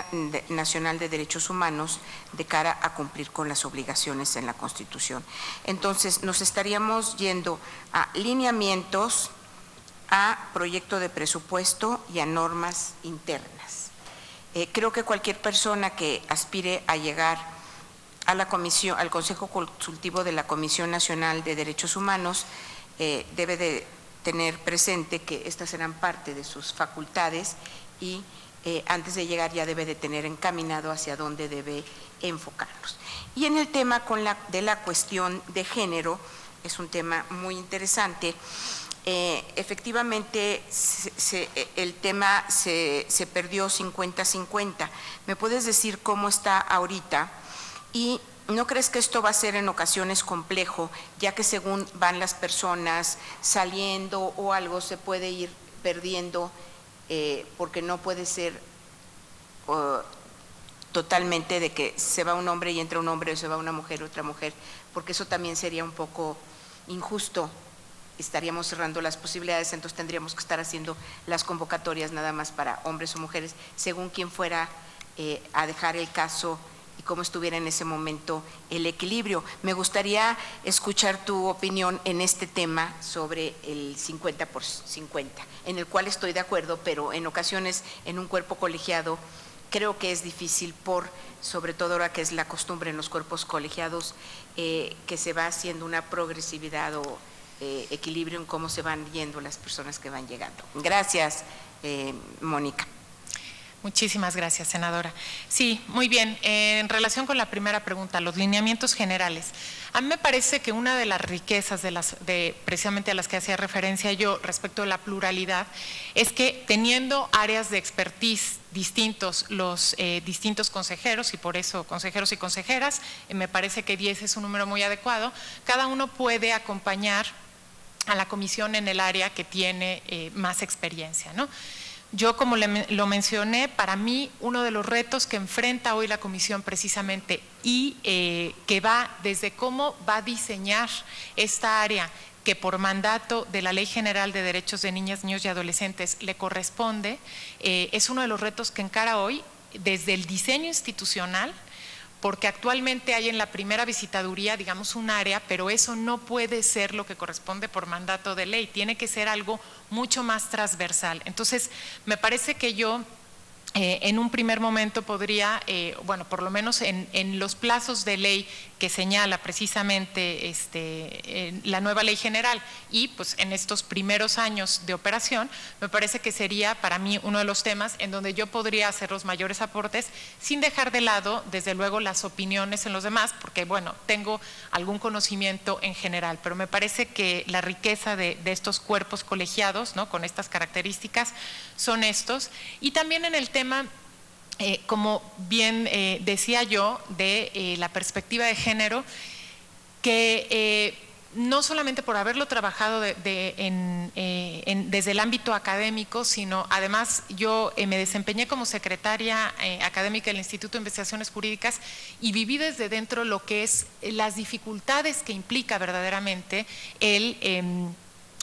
Nacional de Derechos Humanos de cara a cumplir con las obligaciones en la Constitución? Entonces, nos estaríamos yendo a lineamientos, a proyecto de presupuesto y a normas internas. Creo que cualquier persona que aspire a llegar a la comisión, al Consejo Consultivo de la Comisión Nacional de Derechos Humanos debe de tener presente que estas serán parte de sus facultades y antes de llegar ya debe de tener encaminado hacia dónde debe enfocarlos. Y en el tema de la cuestión de género, es un tema muy interesante. Efectivamente, el tema se perdió 50-50. ¿Me puedes decir cómo está ahorita? ¿Y no crees que esto va a ser en ocasiones complejo, ya que según van las personas saliendo o algo se puede ir perdiendo porque no puede ser totalmente de que se va un hombre y entra un hombre o se va una mujer y otra mujer, porque eso también sería un poco injusto? Estaríamos cerrando las posibilidades, entonces tendríamos que estar haciendo las convocatorias nada más para hombres o mujeres, según quien fuera a dejar el caso y cómo estuviera en ese momento el equilibrio. Me gustaría escuchar tu opinión en este tema sobre el 50 por 50, en el cual estoy de acuerdo, pero en ocasiones en un cuerpo colegiado creo que es difícil sobre todo ahora que es la costumbre en los cuerpos colegiados, que se va haciendo una progresividad o equilibrio en cómo se van yendo las personas que van llegando. Gracias, Mónica. Muchísimas gracias, senadora. Sí, muy bien. En relación con la primera pregunta, los lineamientos generales. A mí me parece que una de las riquezas precisamente a las que hacía referencia yo respecto a la pluralidad es que teniendo áreas de expertise distintos los distintos consejeros, y por eso consejeros y consejeras, me parece que 10 es un número muy adecuado, cada uno puede acompañar a la comisión en el área que tiene más experiencia, ¿no? Yo, como lo mencioné, para mí uno de los retos que enfrenta hoy la comisión precisamente y que va desde cómo va a diseñar esta área que por mandato de la Ley General de Derechos de Niñas, Niños y Adolescentes le corresponde, es uno de los retos que encara hoy desde el diseño institucional, porque actualmente hay en la primera visitaduría, digamos, un área, pero eso no puede ser lo que corresponde por mandato de ley, tiene que ser algo mucho más transversal. Entonces, me parece que yo en un primer momento podría, bueno, por lo menos en los plazos de ley que señala precisamente la nueva ley general y pues en estos primeros años de operación, me parece que sería para mí uno de los temas en donde yo podría hacer los mayores aportes sin dejar de lado, desde luego, las opiniones en los demás, porque bueno, tengo algún conocimiento en general, pero me parece que la riqueza de estos cuerpos colegiados, ¿no?, con estas características, son estos. Y también en el tema, como bien decía yo, de la perspectiva de género, que no solamente por haberlo trabajado desde el ámbito académico, sino además yo me desempeñé como secretaria académica del Instituto de Investigaciones Jurídicas y viví desde dentro lo que es las dificultades que implica verdaderamente el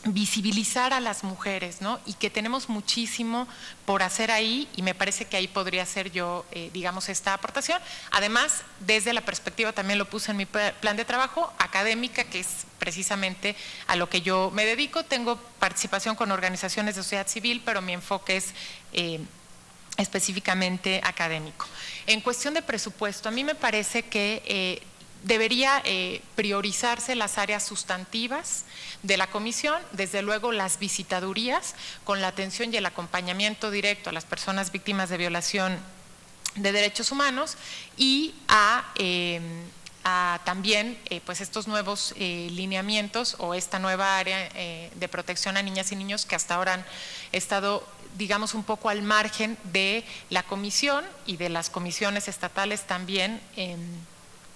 visibilizar a las mujeres, ¿no? Y que tenemos muchísimo por hacer ahí y me parece que ahí podría ser yo, digamos, esta aportación. Además, desde la perspectiva, también lo puse en mi plan de trabajo, académica, que es precisamente a lo que yo me dedico. Tengo participación con organizaciones de sociedad civil, pero mi enfoque es específicamente académico. En cuestión de presupuesto, a mí me parece que debería priorizarse las áreas sustantivas de la comisión, desde luego las visitadurías, con la atención y el acompañamiento directo a las personas víctimas de violación de derechos humanos y a también pues estos nuevos lineamientos o esta nueva área de protección a niñas y niños que hasta ahora han estado, digamos, un poco al margen de la comisión y de las comisiones estatales también,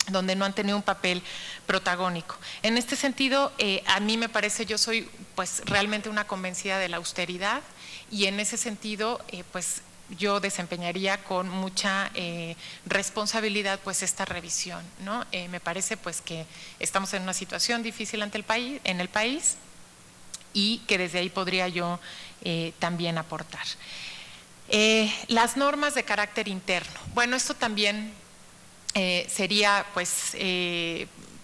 donde no han tenido un papel protagónico. En este sentido, a mí me parece, yo soy pues realmente una convencida de la austeridad y en ese sentido, pues yo desempeñaría con mucha responsabilidad pues esta revisión, ¿no? Me parece pues que estamos en una situación difícil en el país y que desde ahí podría yo también aportar. Las normas de carácter interno. Bueno, esto también sería pues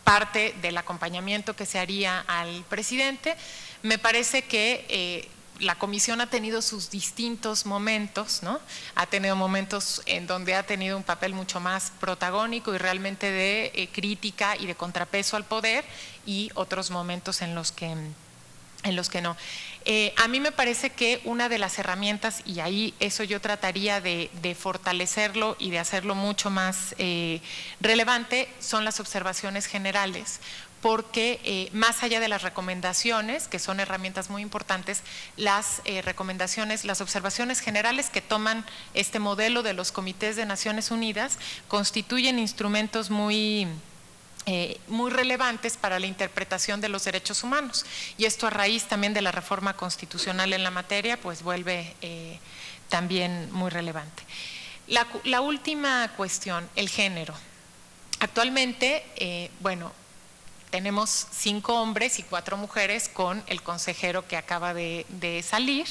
parte del acompañamiento que se haría al presidente. Me parece que la comisión ha tenido sus distintos momentos, ¿no? Ha tenido momentos en donde ha tenido un papel mucho más protagónico y realmente de crítica y de contrapeso al poder y otros momentos en los que no. A mí me parece que una de las herramientas, y ahí eso yo trataría de fortalecerlo y de hacerlo mucho más relevante, son las observaciones generales, porque más allá de las recomendaciones, que son herramientas muy importantes, las recomendaciones, las observaciones generales que toman este modelo de los comités de Naciones Unidas, constituyen instrumentos muy relevantes para la interpretación de los derechos humanos. Y esto a raíz también de la reforma constitucional en la materia, pues vuelve también muy relevante. La última cuestión, el género. Actualmente, bueno, tenemos 5 hombres y 4 mujeres con el consejero que acaba de salir.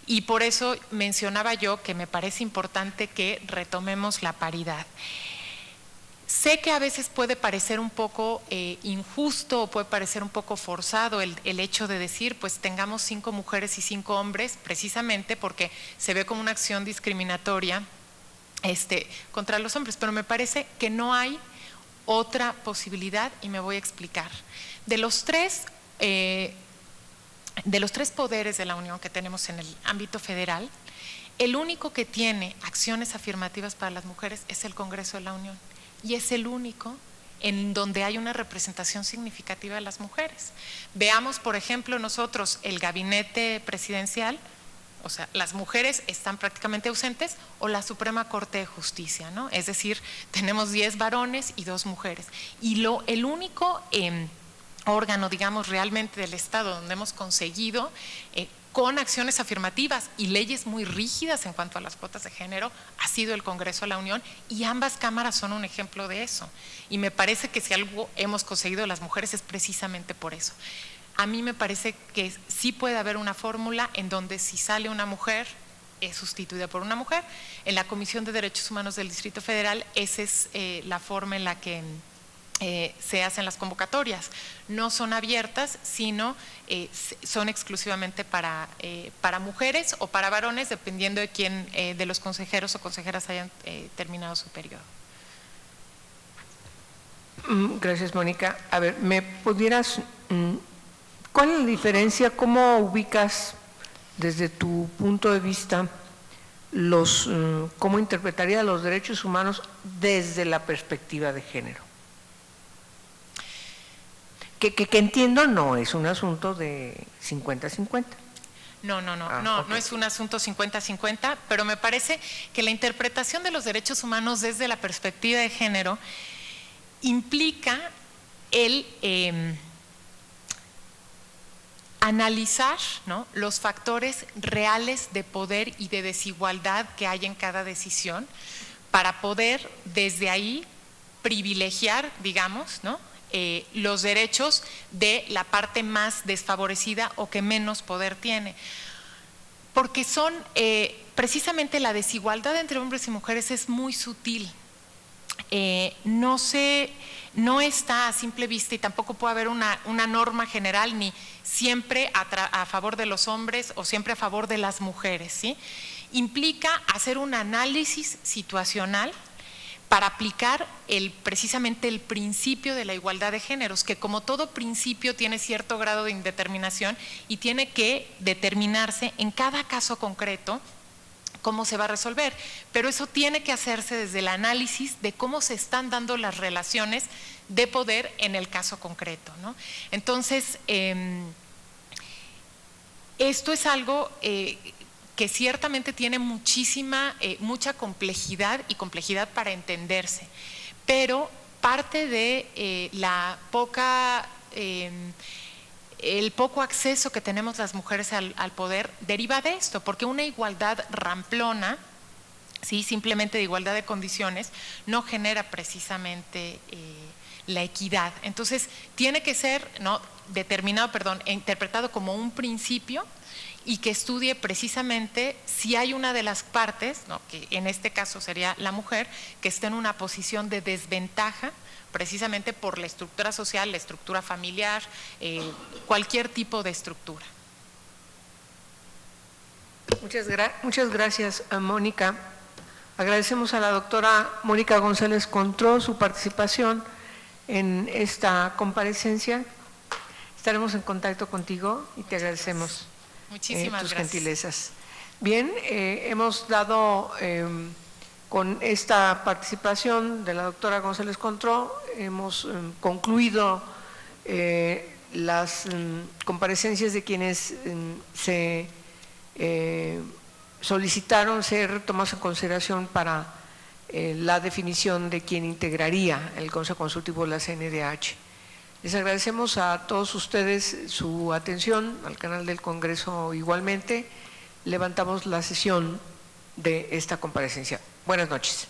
Y por eso mencionaba yo que me parece importante que retomemos la paridad. Sé que a veces puede parecer un poco injusto o puede parecer un poco forzado el hecho de decir, pues tengamos 5 mujeres y 5 hombres, precisamente porque se ve como una acción discriminatoria contra los hombres, pero me parece que no hay otra posibilidad y me voy a explicar. De los 3 de los 3 poderes de la Unión que tenemos en el ámbito federal, el único que tiene acciones afirmativas para las mujeres es el Congreso de la Unión, y es el único en donde hay una representación significativa de las mujeres. Veamos, por ejemplo, nosotros el gabinete presidencial, o sea, las mujeres están prácticamente ausentes, o la Suprema Corte de Justicia, ¿no? Es decir, tenemos 10 varones y 2 mujeres. Y el único órgano, digamos, realmente del Estado donde hemos conseguido con acciones afirmativas y leyes muy rígidas en cuanto a las cuotas de género ha sido el Congreso de la Unión, y ambas cámaras son un ejemplo de eso. Y me parece que si algo hemos conseguido las mujeres es precisamente por eso. A mí me parece que sí puede haber una fórmula en donde si sale una mujer es sustituida por una mujer. En la Comisión de Derechos Humanos del Distrito Federal esa es la forma en la que se hacen las convocatorias. No son abiertas, sino son exclusivamente para mujeres o para varones, dependiendo de quién de los consejeros o consejeras hayan terminado su periodo. Gracias, Mónica. A ver, ¿me pudieras, cuál es la diferencia, cómo ubicas desde tu punto de vista cómo interpretaría los derechos humanos desde la perspectiva de género? Que entiendo no es un asunto de 50-50. No es un asunto 50-50, pero me parece que la interpretación de los derechos humanos desde la perspectiva de género implica el analizar, ¿no?, los factores reales de poder y de desigualdad que hay en cada decisión para poder desde ahí privilegiar, digamos, ¿no?, los derechos de la parte más desfavorecida o que menos poder tiene. Porque son, precisamente la desigualdad entre hombres y mujeres es muy sutil. No está a simple vista, y tampoco puede haber una norma general ni siempre a favor de los hombres o siempre a favor de las mujeres, ¿sí? Implica hacer un análisis situacional para aplicar precisamente el principio de la igualdad de géneros, que como todo principio tiene cierto grado de indeterminación y tiene que determinarse en cada caso concreto cómo se va a resolver, pero eso tiene que hacerse desde el análisis de cómo se están dando las relaciones de poder en el caso concreto, ¿no? Entonces, esto es algo que ciertamente tiene mucha complejidad y complejidad para entenderse, pero parte de el poco acceso que tenemos las mujeres al poder deriva de esto, porque una igualdad ramplona, ¿sí?, simplemente de igualdad de condiciones, no genera precisamente la equidad. Entonces, tiene que ser interpretado como un principio y que estudie precisamente si hay una de las partes, ¿no?, que en este caso sería la mujer, que está en una posición de desventaja precisamente por la estructura social, la estructura familiar, cualquier tipo de estructura. Muchas gracias, Mónica. Agradecemos a la doctora Mónica González Contró su participación en esta comparecencia. Estaremos en contacto contigo y te agradecemos Muchísimas tus gracias. gentilezas. Bien, hemos dado con esta participación de la doctora González Contró, hemos concluido las comparecencias de quienes se solicitaron ser tomados en consideración para la definición de quién integraría el Consejo Consultivo de la CNDH. Les agradecemos a todos ustedes su atención, al canal del Congreso igualmente. Levantamos la sesión de esta comparecencia. Buenas noches.